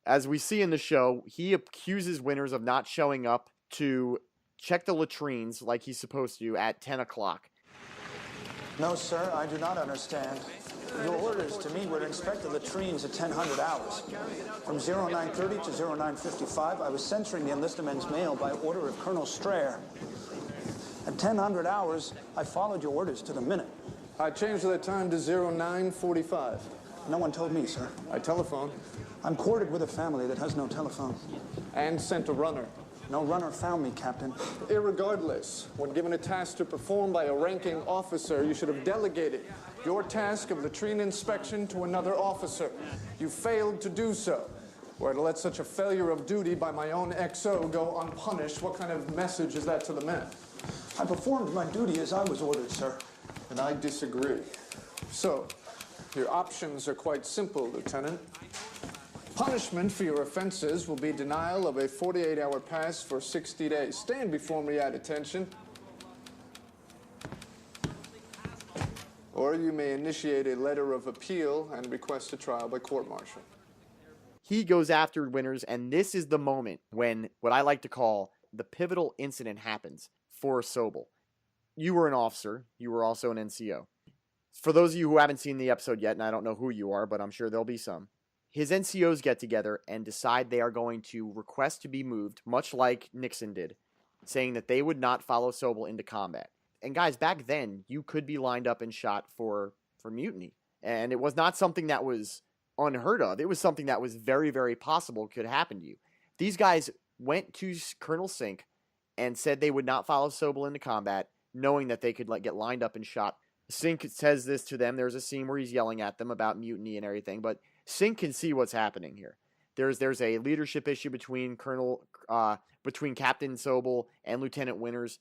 as we see in the show, he accuses Winters of not showing up to check the latrines like he's supposed to at 10 o'clock. No, sir, I do not understand. Your orders to me were to inspect the latrines at 1000 hours. From 0930 to 0955, I was censoring the enlisted men's mail by order of Colonel Strayer. At 1000 hours, I followed your orders to the minute. I changed the time to 0945. No one told me, sir. I telephoned. I'm quartered with a family that has no telephone. And sent a runner. No runner found me, Captain. Irregardless, when given a task to perform by a ranking officer, you should have delegated your task of latrine inspection to another officer. You failed to do so. Were to let such a failure of duty by my own XO go unpunished, what kind of message is that to the men? I performed my duty as I was ordered, sir. And I disagree. So, your options are quite simple, Lieutenant. Punishment for your offenses will be denial of a 48-hour pass for 60 days. Stand before me at attention. Or you may initiate a letter of appeal and request a trial by court-martial. He goes after Winters, and this is the moment when what I like to call the pivotal incident happens for Sobel. You were an officer. You were also an NCO. For those of you who haven't seen the episode yet, and I don't know who you are, but I'm sure there'll be some, his NCOs get together and decide they are going to request to be moved, much like Nixon did, saying that they would not follow Sobel into combat. And guys, back then, you could be lined up and shot for mutiny. And it was not something that was unheard of. It was something that was very, very possible could happen to you. These guys went to Colonel Sink and said they would not follow Sobel into combat, knowing that they could get lined up and shot. Sink says this to them. There's a scene where he's yelling at them about mutiny and everything, but Sink can see what's happening here. There's a leadership issue between Captain Sobel and Lieutenant Winters.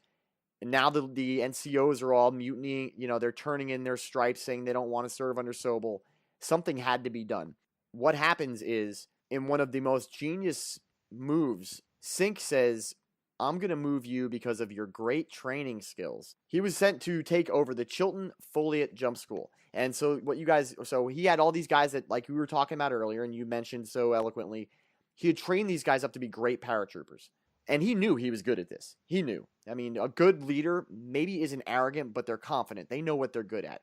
And now the NCOs are all mutinying. You know, they're turning in their stripes, saying they don't want to serve under Sobel. Something had to be done. What happens is, in one of the most genius moves, Sink says, "I'm going to move you because of your great training skills." He was sent to take over the Chilton Foliot Jump School. And so he had all these guys that, like we were talking about earlier, and you mentioned so eloquently, he had trained these guys up to be great paratroopers. And he knew he was good at this. He knew. I mean, a good leader maybe isn't arrogant, but they're confident. They know what they're good at.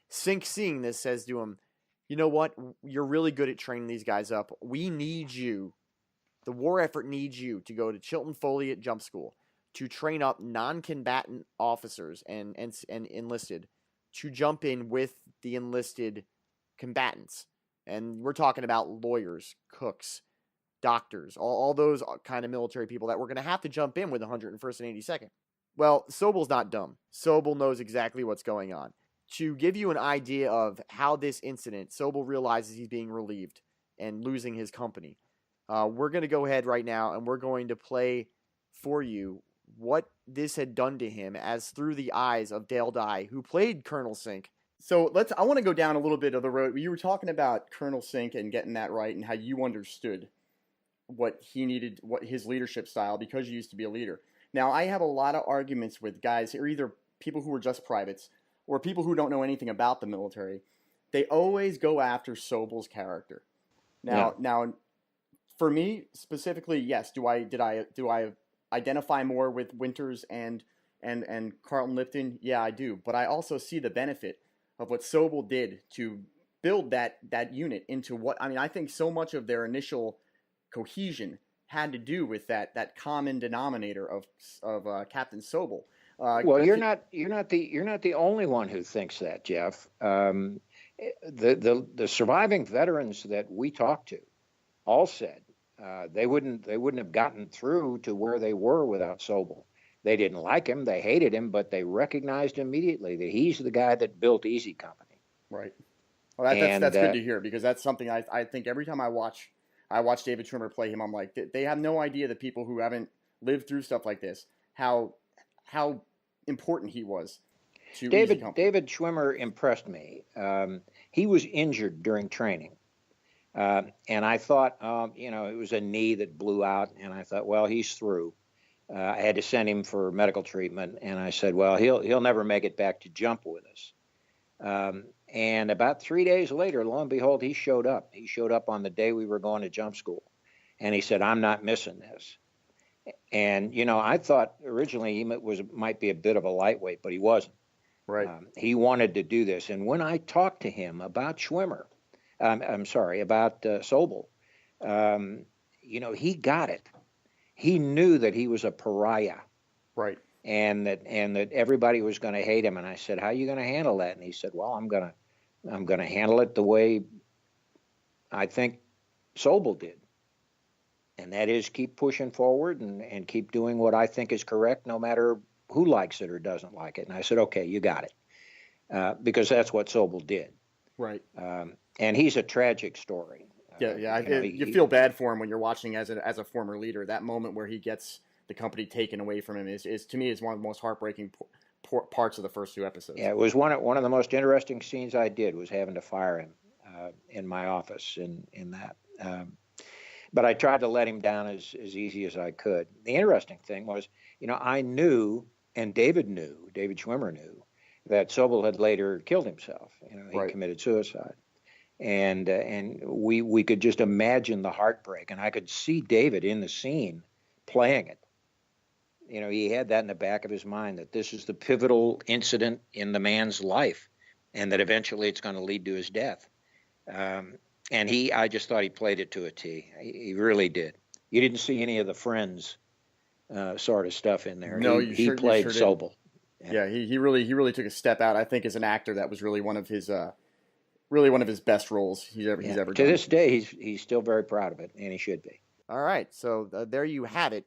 Sink, seeing this, says to him, "You know what? You're really good at training these guys up. We need you. The war effort needs you to go to Chilton Foliot Jump School to train up non-combatant officers and enlisted to jump in with the enlisted combatants." And we're talking about lawyers, cooks, doctors, all those kind of military people that were going to have to jump in with the 101st and 82nd. Well, Sobel's not dumb. Sobel knows exactly what's going on. to give you an idea of how this incident, Sobel realizes he's being relieved and losing his company. We're going to go ahead right now and we're going to play for you what this had done to him as through the eyes of Dale Dye, who played Colonel Sink. So I want to go down a little bit of the road. You were talking about Colonel Sink and getting that right and how you understood what he needed, what his leadership style, because you used to be a leader. Now, I have a lot of arguments with guys who are either people who are just privates or people who don't know anything about the military. They always go after Sobel's character. Now, for me specifically, yes. Do I identify more with Winters and Carlton Lipton? Yeah, I do. But I also see the benefit of what Sobel did to build that unit into what, I mean, I think so much of their initial cohesion had to do with that common denominator of Captain Sobel. Well, you're not the only one who thinks that, Jeff. The surviving veterans that we talked to all said they wouldn't have gotten through to where they were without Sobel. They didn't like him, they hated him, but they recognized immediately that he's the guy that built Easy Company. Right. Well, that's good to hear, because that's something I think every time I watch David Schwimmer play him, I'm like, they have no idea, the people who haven't lived through stuff like this, how important he was to Easy Company. David Schwimmer impressed me. He was injured during training. And I thought, it was a knee that blew out, and I thought, well, he's through. I had to send him for medical treatment, and I said, well, he'll never make it back to jump with us. And about 3 days later, lo and behold, he showed up. He showed up on the day we were going to jump school, and he said, I'm not missing this. And, I thought originally he might be a bit of a lightweight, but he wasn't. Right. He wanted to do this. And when I talked to him about Schwimmer, about Sobel, he got it. He knew that he was a pariah. Right. And that everybody was going to hate him. And I said, how are you going to handle that? And he said, well, I'm going to handle it the way I think Sobel did. And that is keep pushing forward and keep doing what I think is correct, no matter who likes it or doesn't like it. And I said, okay, you got it. Because that's what Sobel did. Right. And he's a tragic story. You feel bad for him when you're watching as a former leader. That moment where he gets the company taken away from him is to me is one of the most heartbreaking parts of the first two episodes. Yeah, it was one of the most interesting scenes I did, was having to fire him in my office in that. But I tried to let him down as easy as I could. The interesting thing was, I knew, and David Schwimmer knew, that Sobel had later killed himself. He committed suicide. And we could just imagine the heartbreak, and I could see David in the scene playing it. He had that in the back of his mind, that this is the pivotal incident in the man's life, and that eventually it's going to lead to his death. And I just thought he played it to a T. He really did. You didn't see any of the Friends sort of stuff in there. No, he played Sobel. Yeah, he really took a step out. I think as an actor, that was really one of his best roles he's ever done. To this day, he's still very proud of it, and he should be. All right, so there you have it.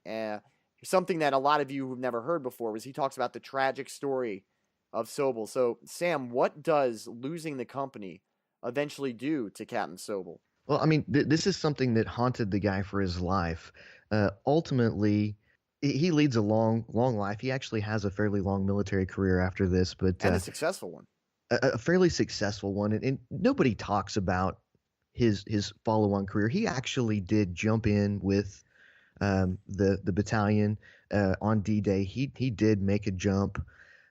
Something that a lot of you have never heard before was he talks about the tragic story of Sobel. So, Sam, what does losing the company eventually do to Captain Sobel? Well, I mean, this is something that haunted the guy for his life. Ultimately, he leads a long life. He actually has a fairly long military career after this, but and a successful one. A fairly successful one, and nobody talks about his follow-on career. He actually did jump in with the battalion on D-Day. He did make a jump,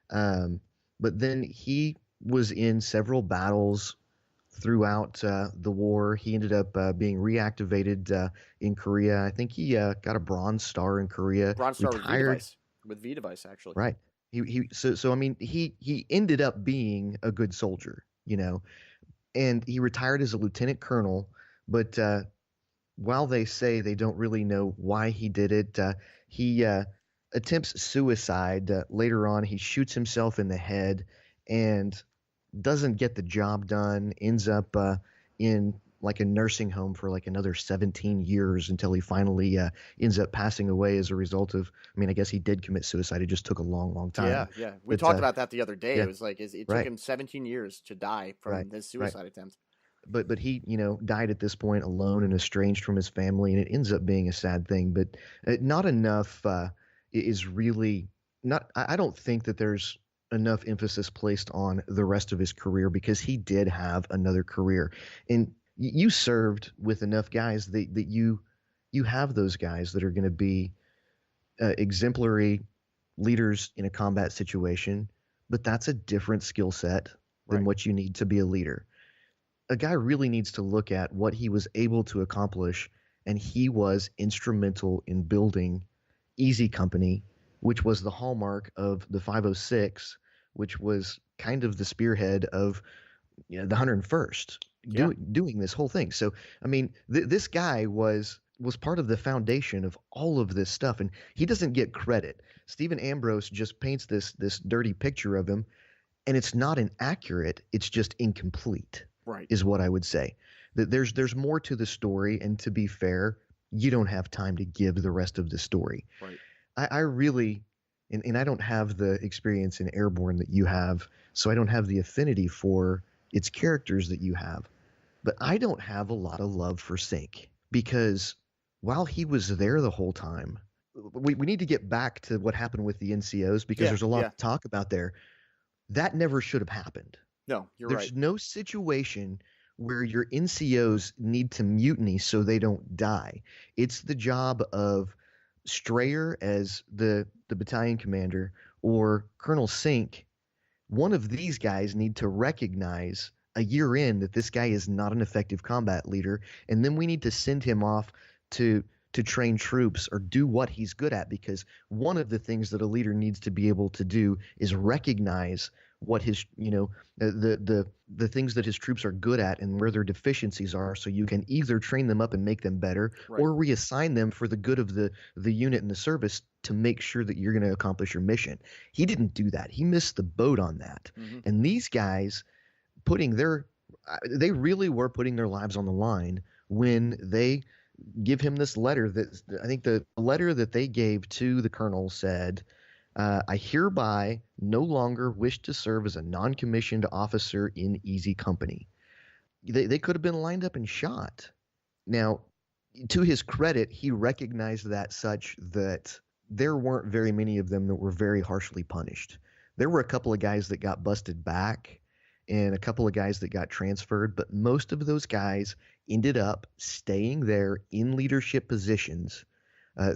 but then he was in several battles throughout the war. He ended up being reactivated in Korea. I think he got a Bronze Star in Korea. Bronze Star with V-Device, actually. Right. So I mean, he ended up being a good soldier, and he retired as a lieutenant colonel. But while they say they don't really know why he did it, he attempts suicide. Later on, he shoots himself in the head and doesn't get the job done. Ends up in like a nursing home for like another 17 years until he finally ends up passing away as a result of, I mean, I guess he did commit suicide. It just took a long, long time. Yeah, yeah. We But, talked about that the other day. yeah. It was like it took Right. him 17 years to die from Right, his right. suicide attempt. But he, died at this point alone and estranged from his family, and it ends up being a sad thing. But not enough is really not. I don't think that there's enough emphasis placed on the rest of his career, because he did have another career, and you served with enough guys that you have those guys that are going to be exemplary leaders in a combat situation. But that's a different skill set than Right. what you need to be a leader. A guy really needs to look at what he was able to accomplish, and he was instrumental in building Easy Company, which was the hallmark of the 506, which was kind of the spearhead of the 101st Yeah. doing this whole thing. So, I mean, this guy was part of the foundation of all of this stuff, and he doesn't get credit. Stephen Ambrose just paints this dirty picture of him, and it's not inaccurate, it's just incomplete. Right. Is what I would say. That there's more to the story, and to be fair, you don't have time to give the rest of the story. Right. I really, and I don't have the experience in Airborne that you have, so I don't have the affinity for its characters that you have. But I don't have a lot of love for Sink, because while he was there the whole time, we need to get back to what happened with the NCOs, because Yeah, there's a lot yeah. to talk about there. That never should have happened. No, you're There's right. no situation where your NCOs need to mutiny so they don't die. It's the job of Strayer as the battalion commander, or Colonel Sink. One of these guys need to recognize a year in that this guy is not an effective combat leader, and then we need to send him off to train troops or do what he's good at, because one of the things that a leader needs to be able to do is recognize what his the things that his troops are good at and where their deficiencies are, so you can either train them up and make them better, Right. or reassign them for the good of the unit and the service to make sure that you're going to accomplish your mission. He didn't do that. He missed the boat on that. Mhm. And these guys they really were putting their lives on the line when they give him this letter. That I think the letter that they gave to the colonel said, I hereby no longer wish to serve as a non-commissioned officer in Easy Company. They could have been lined up and shot. Now, to his credit, he recognized that such that there weren't very many of them that were very harshly punished. There were a couple of guys that got busted back and a couple of guys that got transferred, but most of those guys ended up staying there in leadership positions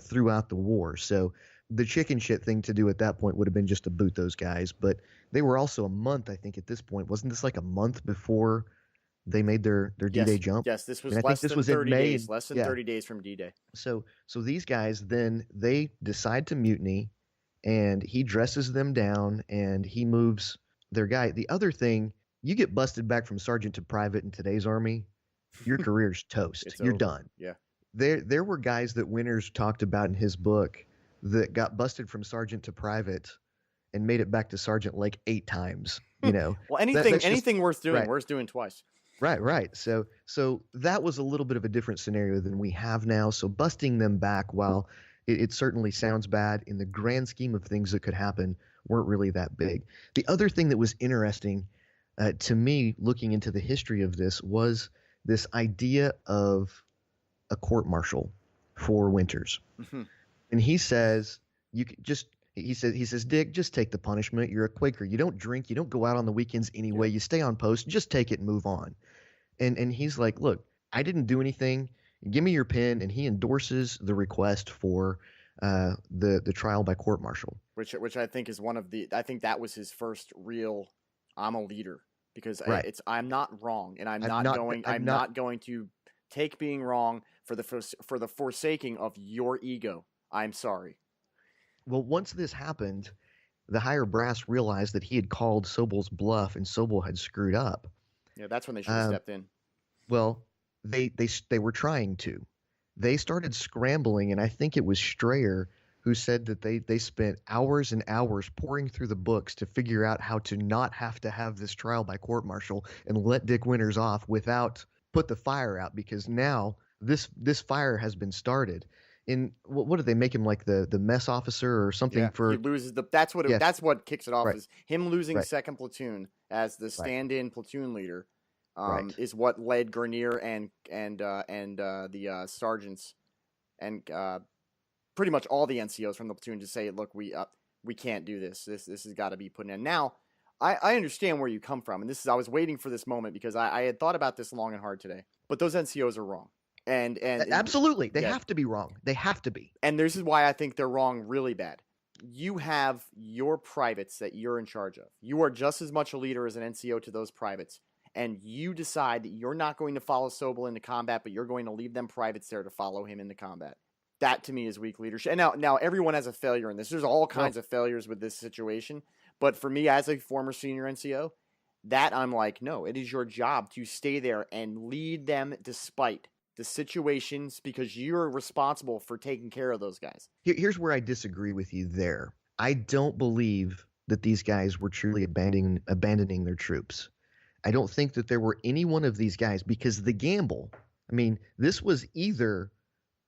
throughout the war. So the chicken shit thing to do at that point would have been just to boot those guys, but they were also a month, I think, at this point. Wasn't this like a month before they made their D-Day Yes, jump? yes. This was And I think less this than was in 30 May, days. and- Less than yeah. 30 days from D-Day. So these guys, then they decide to mutiny, and he dresses them down and he moves their guy. The other thing, you get busted back from sergeant to private in today's Army, your career's toast. It's You're over. done. Yeah. There were guys that Winters talked about in his book that got busted from sergeant to private and made it back to sergeant like 8 times. Well, anything that's just- anything worth doing, right. worth doing twice. Right. So that was a little bit of a different scenario than we have now. So busting them back, while it certainly sounds bad, in the grand scheme of things that could happen, weren't really that big. The other thing that was interesting to me, looking into the history of this, was this idea of a court-martial for Winters. Mhm. And he says, he says, Dick, just take the punishment. You're a Quaker. You don't drink. You don't go out on the weekends anyway. You stay on post. Just take it and move on. And he's like, look, I didn't do anything. Give me your pen. And he endorses the request for the trial by court-martial. Which I think is I think that was his first real, I'm a leader, because Right. I'm not wrong, and I'm I'm not not- going I'm I'm not- not going to take being wrong for the forsaking of your ego. I'm sorry. Well, once this happened, the higher brass realized that he had called Sobel's bluff and Sobel had screwed up. Yeah, that's when they should have stepped in. Well, they were trying to. They started scrambling, and I think it was Strayer who said that they spent hours and hours pouring through the books to figure out how to not have to have this trial by court-martial and let Dick Winters off without put the fire out, because now this fire has been started. In what did they make him, like the mess officer or something? Yeah, for he loses that's what Yes. that's what kicks it off, Right. is him losing Right. second platoon as the stand-in platoon leader. Right. Is what led Grenier and the sergeants and pretty much all the NCOs from the platoon to say, look, we can't do this. This has got to be put in. Now, I understand where you come from, and I was waiting for this moment because I had thought about this long and hard today. But those NCOs are wrong, and Absolutely, they yeah. have to be wrong. They have to be. And this is why I think they're wrong really bad. You have your privates that you're in charge of. You are just as much a leader as an NCO to those privates. And you decide that you're not going to follow Sobel into combat, but you're going to leave them privates there to follow him into combat. That, to me, is weak leadership. And now everyone has a failure in this. There's all kinds of failures with this situation. But for me, as a former senior NCO, that I'm like, no, it is your job to stay there and lead them despite the situations, because you're responsible for taking care of those guys. Here's where I disagree with you there. I don't believe that these guys were truly abandoning their troops. I don't think that there were any one of these guys, because the gamble, I mean, this was either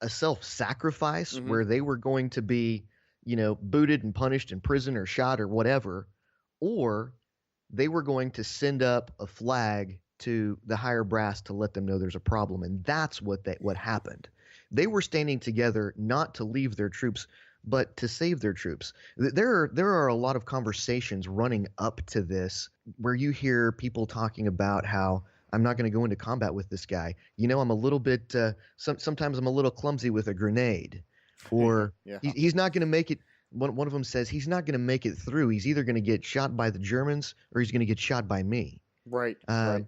a self-sacrifice where they were going to be, booted and punished in prison or shot or whatever, or they were going to send up a flag to the higher brass to let them know there's a problem. And that's what happened. They were standing together not to leave their troops, but to save their troops. There are a lot of conversations running up to this where you hear people talking about how I'm not going to go into combat with this guy. I'm a little bit, sometimes I'm a little clumsy with a grenade, or Yeah. he's not going to make it. One of them says he's not going to make it through. He's either going to get shot by the Germans or he's going to get shot by me. Right. They're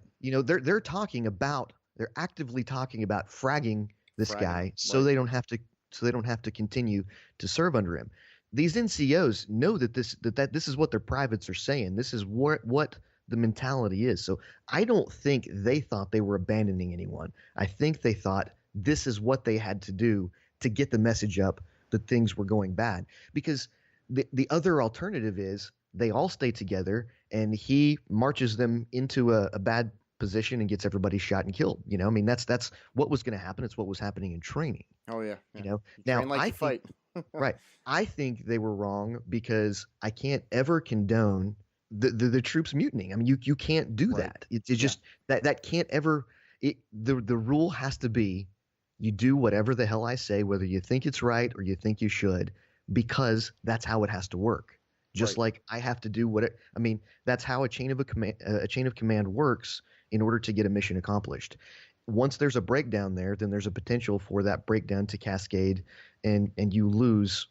actively talking about fragging this guy so they don't have to continue to serve under him. These NCOs know that this is what their privates are saying. This is what the mentality is. So I don't think they thought they were abandoning anyone. I think they thought this is what they had to do to get the message up that things were going bad. Because the other alternative is they all stay together and he marches them into a bad position and gets everybody shot and killed. I mean, that's what was going to happen. It's what was happening in training. Oh yeah. Now like I to fight. Right. I think they were wrong because I can't ever condone the troops mutinying. I mean, you can't do that. It's just that can't ever. The rule has to be, you do whatever the hell I say, whether you think it's right or you think you should, because that's how it has to work. Just like I have to do that's how a chain of command works in order to get a mission accomplished. Once there's a breakdown there, then there's a potential for that breakdown to cascade, and you lose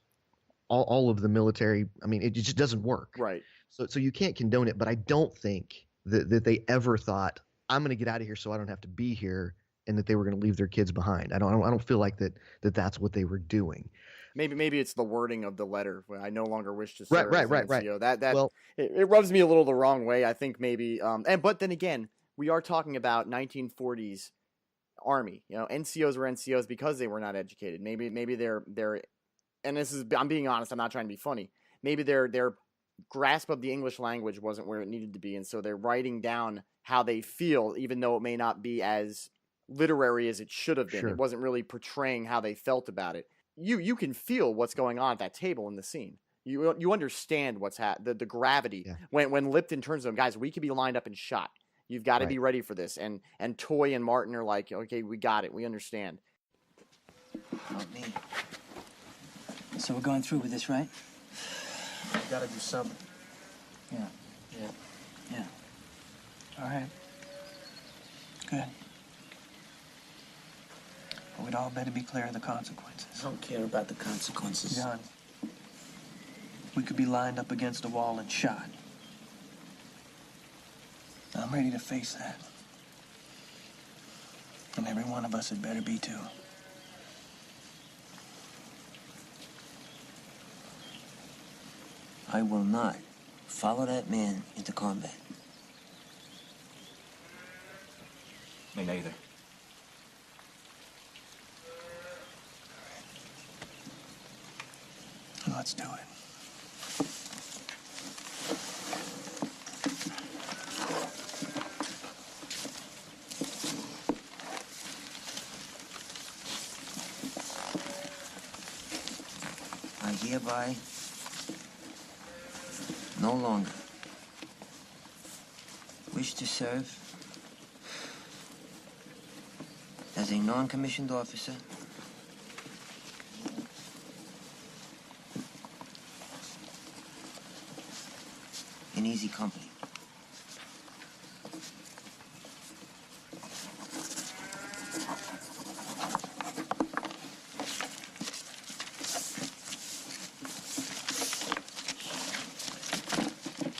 all of the military. I mean, it just doesn't work. Right. So you can't condone it, but I don't think that they ever thought, I'm going to get out of here so I don't have to be here, and that they were going to leave their kids behind. I don't feel like that's what they were doing. Maybe it's the wording of the letter. I no longer wish to serve as an Right. NCO. It rubs me a little the wrong way. I think maybe but then again, we are talking about 1940s Army. NCOs were NCOs because they were not educated. Maybe they're and this is, I'm being honest, I'm not trying to be funny. Maybe their grasp of the English language wasn't where it needed to be, and so they're writing down how they feel, even though it may not be as literary as it should have been. Sure. It wasn't really portraying how they felt about it. You can feel what's going on at that table in the scene. You understand what's the gravity. Yeah. When Lipton turns to them, guys, we could be lined up and shot. You've got to be ready for this. And Toy and Martin are like, okay, we got it. We understand. Not me. So we're going through with this, right? We gotta do something. Yeah. All right. Good. But we'd all better be clear of the consequences. I don't care about the consequences. John, we could be lined up against a wall and shot. I'm ready to face that. And every one of us had better be too. I will not follow that man into combat. Me neither. Let's do it. hereby no longer wish to serve as a non-commissioned officer in easy company.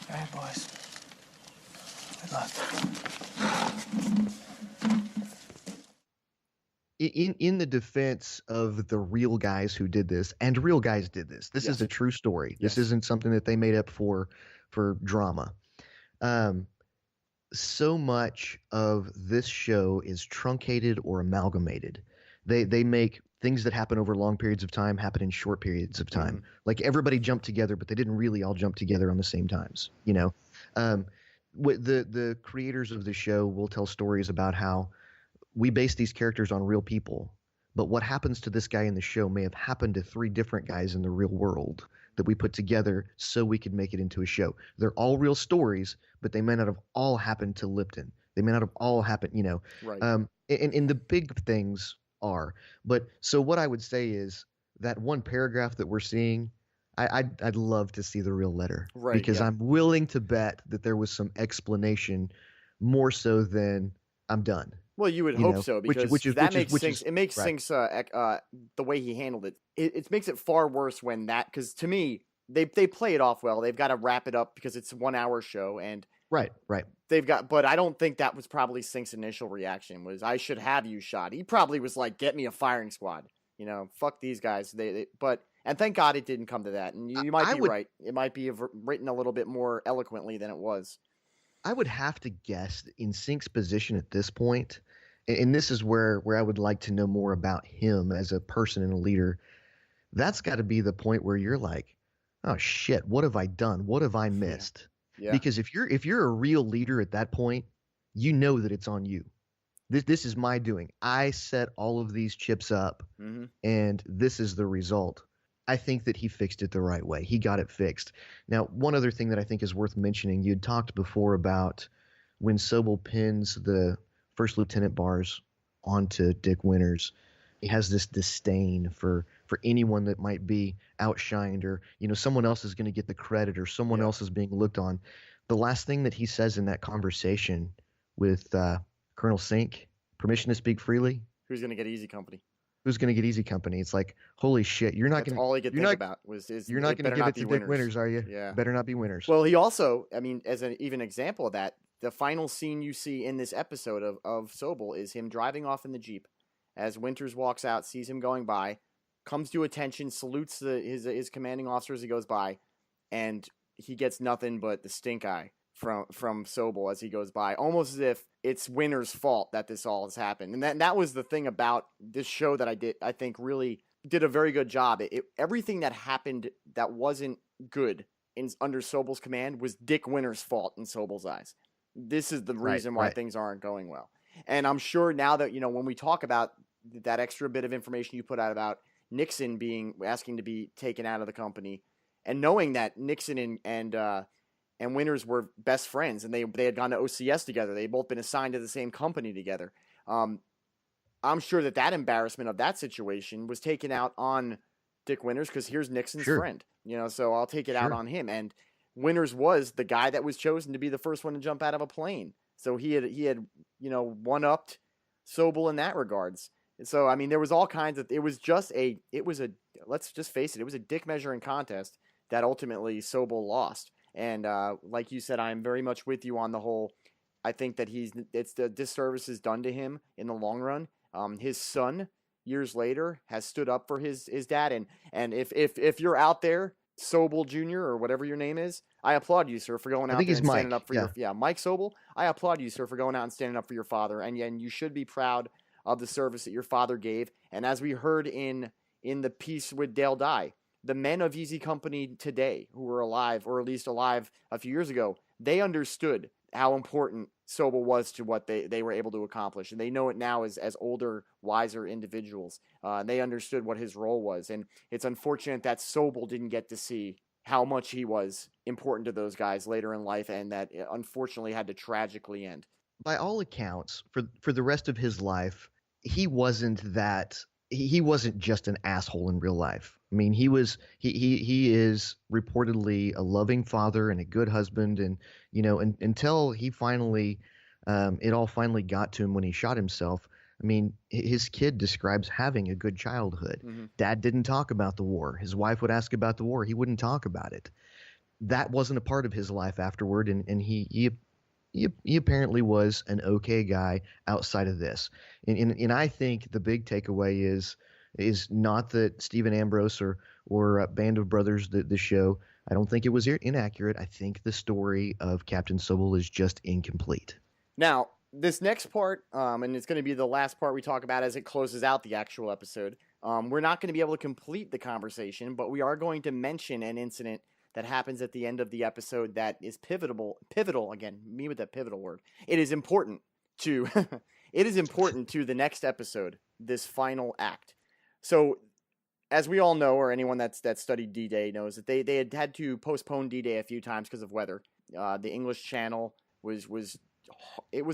All right, boys. Good luck. In the defense of the real guys who did this, and real guys did this. This is Yes. a true story. This Yes. isn't something that they made up for drama. So much of this show is truncated or amalgamated. They make things that happen over long periods of time happen in short periods of time. Mm-hmm. Like everybody jumped together, but they didn't really all jump together on the same times. The creators of the show will tell stories about how we base these characters on real people, but what happens to this guy in the show may have happened to 3 different guys in the real world that we put together so we could make it into a show. They're all real stories, but they may not have all happened to Lipton. They may not have all happened, Right. And the big things are. But so what I would say is that one paragraph that we're seeing, I'd love to see the real letter. Right, Because yeah. I'm willing to bet that there was some explanation more so than I'm done. Well, you would You hope know, so, which- because which is- that which is- makes which things. is- It makes right. things the way he handled it. It makes it far worse when that, because to me they play it off well. They've got to wrap it up because it's a 1-hour show, and Right. but I don't think that was probably Sink's initial reaction was, I should have you shot. He probably was like, get me a firing squad. Fuck these guys. And thank God it didn't come to that. And you might I be would- right. It might be written a little bit more eloquently than it was. I would have to guess in Sink's position at this point, and this is where I would like to know more about him as a person and a leader. That's got to be the point where you're like, oh shit, what have I done? What have I missed? Yeah. Because if you're a real leader at that point, you know that it's on you. This is my doing. I set all of these chips up, Mm-hmm. and this is the result. I think that he fixed it the right way. He got it fixed. Now, one other thing that I think is worth mentioning, you'd talked before about when Sobel pins the first lieutenant bars onto Dick Winters. He has this disdain for anyone that might be outshined, or someone else is going to get the credit, or someone else is being looked on. The last thing that he says in that conversation with Colonel Sink, permission to speak freely. Who's going to get easy company? Who's going to get easy company? It's like, holy shit, you're not That's going all he could you're think not, about is you're not going to give it to Dick Winters, are you? Yeah. Better not be Winters. Well, he also, as an even example of that, the final scene you see in this episode of Sobel is him driving off in the Jeep as Winters walks out, sees him going by, comes to attention, salutes his commanding officer as he goes by, and he gets nothing but the stink eye from Sobel as he goes by, almost as if it's Winters' fault that this all has happened. And that was the thing about this show that I think really did a very good job. Everything that happened that wasn't good under Sobel's command was Dick Winters' fault in Sobel's eyes. This is the reason why things aren't going well. And I'm sure now that, when we talk about that extra bit of information you put out about Nixon asking to be taken out of the company, and knowing that Nixon and Winters were best friends, and they had gone to OCS together. They had both been assigned to the same company together. I'm sure that embarrassment of that situation was taken out on Dick Winters, because here's Nixon's friend. So I'll take it out on him. And Winters was the guy that was chosen to be the first one to jump out of a plane. So he had one-upped Sobel in that regards. And so, I mean, there was all kinds of, let's just face it, it was a dick measuring contest that ultimately Sobel lost. And like you said, I'm very much with you on the whole. I think that it's the disservice is done to him in the long run. His son, years later, has stood up for his dad. And if you're out there, Sobel Jr. or whatever your name is, I applaud you, sir, for going out there and standing up for Mike Sobel. I applaud you, sir, for going out and standing up for your father. And you should be proud of the service that your father gave. And as we heard in the piece with Dale Dye, the men of Easy Company today who are alive, or at least alive a few years ago, they understood how important Sobel was to what they were able to accomplish. And they know it now as older, wiser individuals. They understood what his role was. And it's unfortunate that Sobel didn't get to see how much he was important to those guys later in life, and that it unfortunately had to tragically end. By all accounts, for the rest of his life, he wasn't just an asshole in real life. I mean, he is reportedly a loving father and a good husband, and until he finally it all finally got to him when he shot himself. I mean, his kid describes having a good childhood. Mm-hmm. Dad didn't talk about the war. His wife would ask about the war. He wouldn't talk about it. That wasn't a part of his life afterward, and he apparently was an okay guy outside of this. And I think the big takeaway is not that Stephen Ambrose or Band of Brothers, the show, I don't think it was inaccurate. I think the story of Captain Sobel is just incomplete. Now, this next part, and it's going to be the last part we talk about as it closes out the actual episode, we're not going to be able to complete the conversation, but we are going to mention an incident that happens at the end of the episode that is pivotal, again, me with that pivotal word. It is important to the next episode, this final act. So, as we all know, or anyone that's studied D-Day knows, that they had to postpone D-Day a few times because of weather. The English Channel was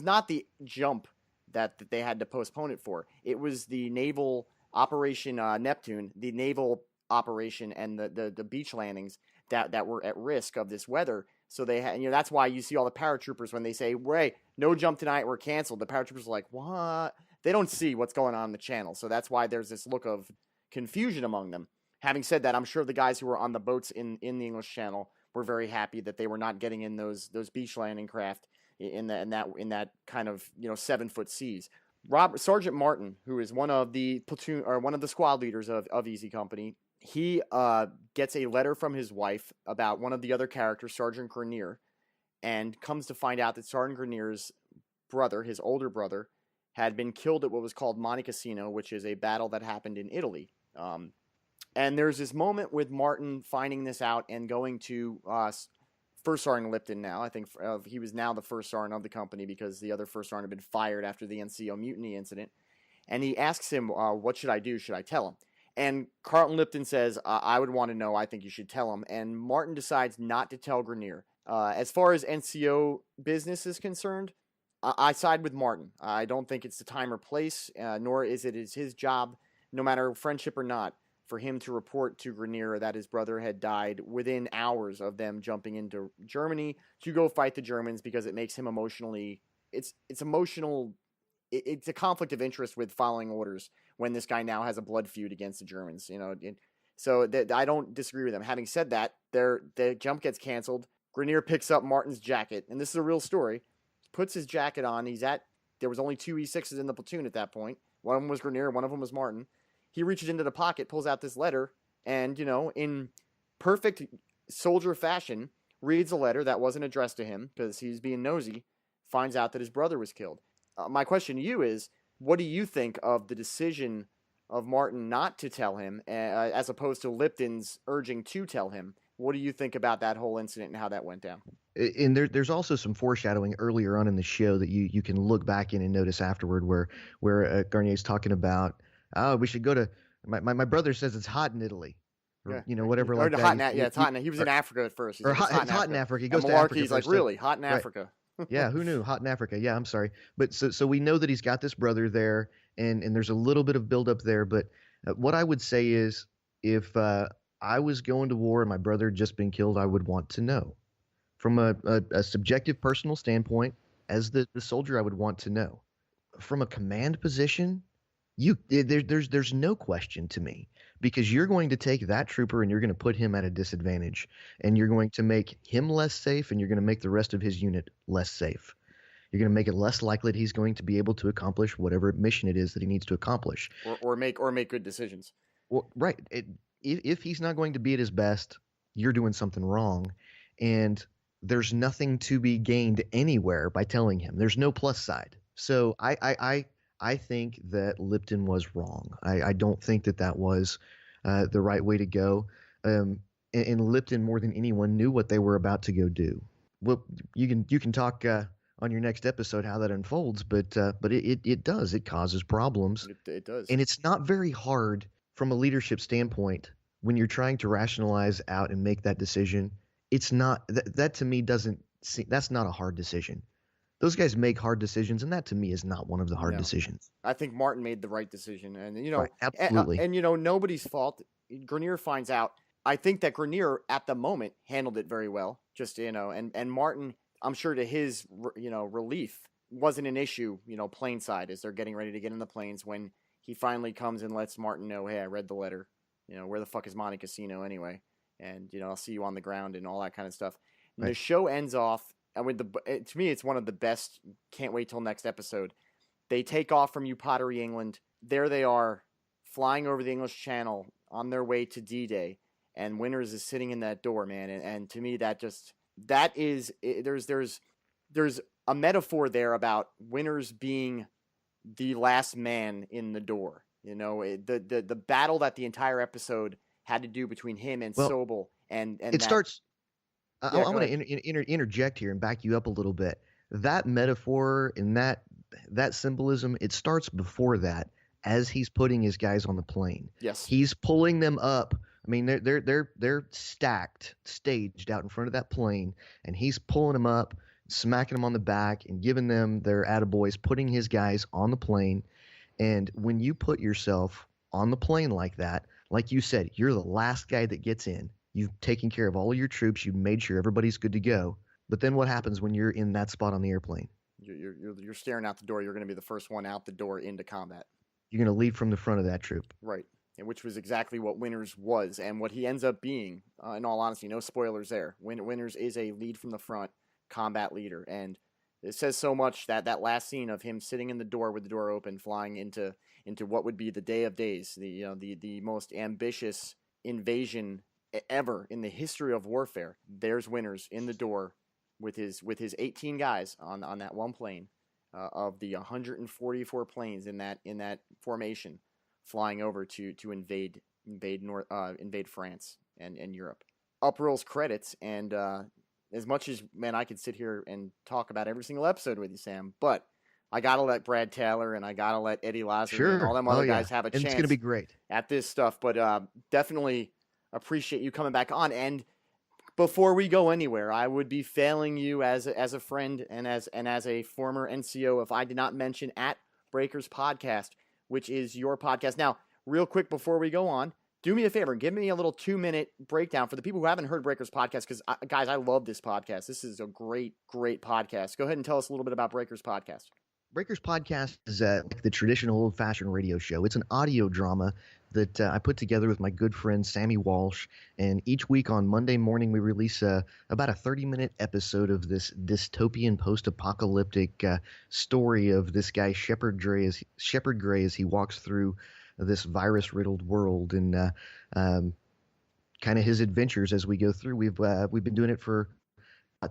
not the jump that they had to postpone it for. It was the naval Operation Neptune, the naval operation, and the beach landings that were at risk of this weather. So they had, that's why you see all the paratroopers when they say, "Hey, no jump tonight, we're canceled." The paratroopers are like, "What?" They don't see what's going on in the channel. So that's why there's this look of confusion among them. Having said that, I'm sure the guys who were on the boats in the English Channel were very happy that they were not getting in those beach landing craft in that kind of 7-foot seas. Sergeant Martin, who is one of the platoon or one of the squad leaders of Easy Company, he gets a letter from his wife about one of the other characters, Sergeant Grenier, and comes to find out that Sergeant Grenier's brother, his older brother, had been killed at what was called Monte Cassino, which is a battle that happened in Italy. And there's this moment with Martin finding this out and going to First Sergeant Lipton now. I think he was now the first sergeant of the company because the other first sergeant had been fired after the NCO mutiny incident. And he asks him, what should I do? Should I tell him? And Carlton Lipton says, I would want to know. I think you should tell him. And Martin decides not to tell Grenier. As far as NCO business is concerned, I side with Martin. I don't think it's the time or place, nor is it his job, no matter friendship or not, for him to report to Grenier that his brother had died within hours of them jumping into Germany to go fight the Germans, because it makes him emotionally, it's emotional. It's a conflict of interest with following orders when this guy now has a blood feud against the Germans, So I don't disagree with him. Having said that, the jump gets canceled. Grenier picks up Martin's jacket, and this is a real story. Puts his jacket on. There was only 2 E6s in the platoon at that point. One of them was Grenier, one of them was Martin. He reaches into the pocket, pulls out this letter, and, in perfect soldier fashion, reads a letter that wasn't addressed to him because he's being nosy, finds out that his brother was killed. My question to you is, what do you think of the decision of Martin not to tell him, as opposed to Lipton's urging to tell him? What do you think about that whole incident and how that went down? And there's also some foreshadowing earlier on in the show that you can look back in and notice afterward where Garnier's talking about, we should go to, my brother says it's hot in Italy. Or, whatever like that. It's hot. He was in Africa at first. It's hot in Africa. He goes to Africa. He's like, really? Hot in Africa? Yeah, who knew? Hot in Africa. Yeah, I'm sorry. But so we know that he's got this brother there, and there's a little bit of buildup there. But what I would say is, if I was going to war and my brother had just been killed, I would want to know. From a subjective personal standpoint, as the soldier, I would want to know. From a command position, there's no question to me, because you're going to take that trooper and you're going to put him at a disadvantage, and you're going to make him less safe, and you're going to make the rest of his unit less safe. You're going to make it less likely that he's going to be able to accomplish whatever mission it is that he needs to accomplish, or make good decisions. Well, right. If he's not going to be at his best, you're doing something wrong, and there's nothing to be gained anywhere by telling him. There's no plus side. So I think that Lipton was wrong. I don't think that was the right way to go. And Lipton, more than anyone, knew what they were about to go do. Well, you can talk on your next episode how that unfolds, but it does. It causes problems. It does. And it's not very hard from a leadership standpoint when you're trying to rationalize out and make that decision. It's not that to me doesn't see, that's not a hard decision. Those guys make hard decisions, and that to me is not one of the hard decisions. I think Martin made the right decision, and Right, absolutely. and nobody's fault. Grenier finds out. I think that Grenier at the moment handled it very well. Just and Martin, I'm sure to his relief, wasn't an issue. Plane side as they're getting ready to get in the planes when he finally comes and lets Martin know, hey, I read the letter. Where the fuck is Monte Cassino anyway? And I'll see you on the ground and all that kind of stuff. And Right. The show ends off. I mean, to me, it's one of the best. Can't wait till next episode. They take off from Pottery, England. There they are, flying over the English Channel on their way to D-Day, and Winters is sitting in that door, man. And to me, there's a metaphor there about Winters being the last man in the door. The battle that the entire episode had to do between him and Sobel, and it starts. I'm going to interject here and back you up a little bit. That metaphor and that symbolism, it starts before that, as he's putting his guys on the plane. Yes, he's pulling them up. I mean, they're stacked, staged out in front of that plane, and he's pulling them up, smacking them on the back, and giving them their attaboys, putting his guys on the plane. And when you put yourself on the plane like that, like you said, you're the last guy that gets in. You've taken care of all of your troops. You've made sure everybody's good to go. But then what happens when you're in that spot on the airplane? You're staring out the door. You're going to be the first one out the door into combat. You're going to lead from the front of that troop. Right. And which was exactly what Winters was and what he ends up being. In all honesty, no spoilers there. Winters is a lead from the front combat leader. And it says so much that last scene of him sitting in the door with the door open, flying into what would be the day of days, the most ambitious invasion ever in the history of warfare. There's Winters in the door with his 18 guys on that one plane of the 144 planes in that formation flying over to invade France and Europe. Up rolls credits, and as much as I could sit here and talk about every single episode with you, Sam, but I gotta let Brad Taylor and I gotta let Eddie Lazar and all them other guys have a chance. It's gonna be great at this stuff. But definitely appreciate you coming back on. And before we go anywhere, I would be failing you as a friend and as a former NCO if I did not mention at Breakers Podcast, which is your podcast. Now, real quick before we go on, do me a favor and give me a little 2-minute breakdown for the people who haven't heard Breakers Podcast, because, guys, I love this podcast. This is a great, great podcast. Go ahead and tell us a little bit about Breakers Podcast. Breakers Podcast is like the traditional old-fashioned radio show. It's an audio drama that I put together with my good friend Sammy Walsh, and each week on Monday morning we release about a 30-minute episode of this dystopian post-apocalyptic story of this guy Shepard Gray as he walks through this virus-riddled world, and kind of his adventures as we go through. We've been doing it for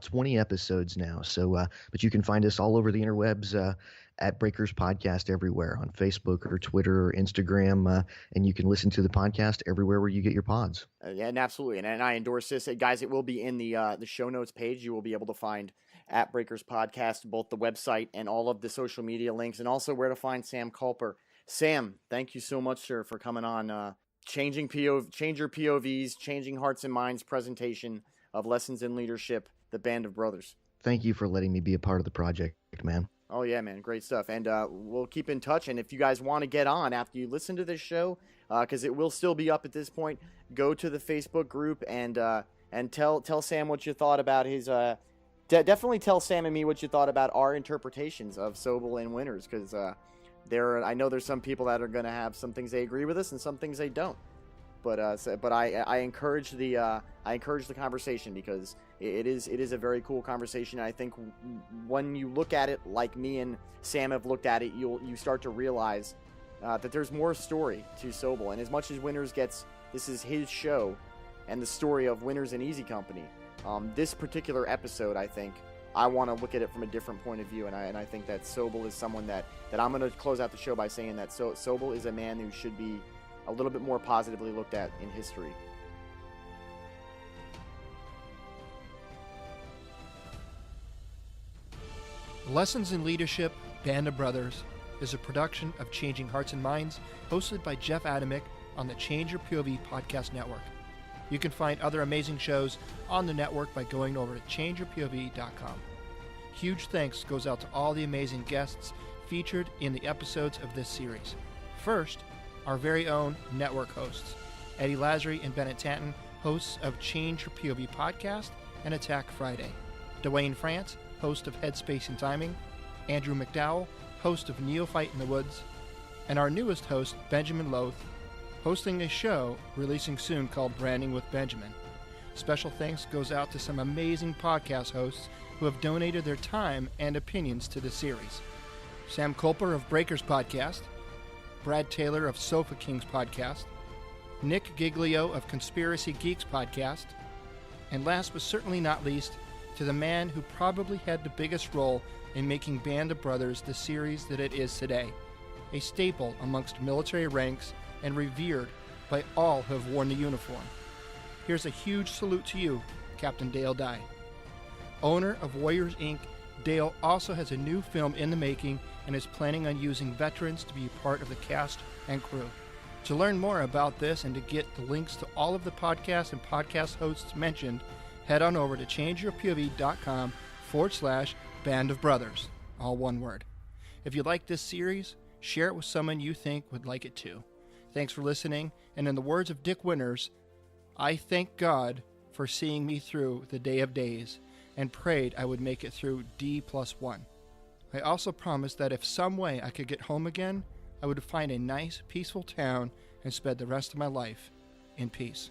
20 episodes now. So, but you can find us all over the interwebs at Breakers Podcast everywhere on Facebook or Twitter or Instagram, and you can listen to the podcast everywhere where you get your pods. And absolutely, and I endorse this, guys. It will be in the show notes page. You will be able to find at Breakers Podcast both the website and all of the social media links, and also where to find Sam Kulper. Sam, thank you so much, sir, for coming on. Change your POVs, changing hearts and minds presentation of Lessons in Leadership, the Band of Brothers. Thank you for letting me be a part of the project, man. Oh, yeah, man. Great stuff. And we'll keep in touch. And if you guys want to get on after you listen to this show, because it will still be up at this point, go to the Facebook group and tell Sam what you thought about his... definitely tell Sam and me what you thought about our interpretations of Sobel and Winters, because I know there's some people that are going to have some things they agree with us and some things they don't. But I encourage the conversation, because it is a very cool conversation. I think when you look at it like me and Sam have looked at it, you start to realize that there's more story to Sobel. And as much as Winters this is his show and the story of Winters and Easy Company. This particular episode, I think I want to look at it from a different point of view, and I think that Sobel is someone that I'm going to close out the show by saying that Sobel is a man who should be a little bit more positively looked at in history. Lessons in Leadership, Band of Brothers is a production of Changing Hearts and Minds, hosted by Jeff Adamec on the Change Your POV podcast network. You can find other amazing shows on the network by going over to changeyourpov.com. Huge thanks goes out to all the amazing guests featured in the episodes of this series. First, our very own network hosts, Eddie Lazary and Bennett Tanton, hosts of Change Your POV podcast and Attack Friday. Dwayne France, host of Headspace and Timing. Andrew McDowell, host of Neophyte in the Woods. And our newest host, Benjamin Loth, hosting a show releasing soon called Branding with Benjamin. Special thanks goes out to some amazing podcast hosts who have donated their time and opinions to the series. Sam Kulper of Breakers Podcast, Brad Taylor of Sofa Kings Podcast, Nick Giglio of Conspiracy Geeks Podcast, and last but certainly not least, to the man who probably had the biggest role in making Band of Brothers the series that it is today, a staple amongst military ranks and revered by all who have worn the uniform. Here's a huge salute to you, Captain Dale Dye. Owner of Warriors Inc., Dale also has a new film in the making and is planning on using veterans to be a part of the cast and crew. To learn more about this and to get the links to all of the podcasts and podcast hosts mentioned, head on over to changeyourpov.com/Band of Brothers, all one word. If you like this series, share it with someone you think would like it too. Thanks for listening, and in the words of Dick Winters, I thank God for seeing me through the day of days and prayed I would make it through D+1. I also promised that if some way I could get home again, I would find a nice, peaceful town and spend the rest of my life in peace.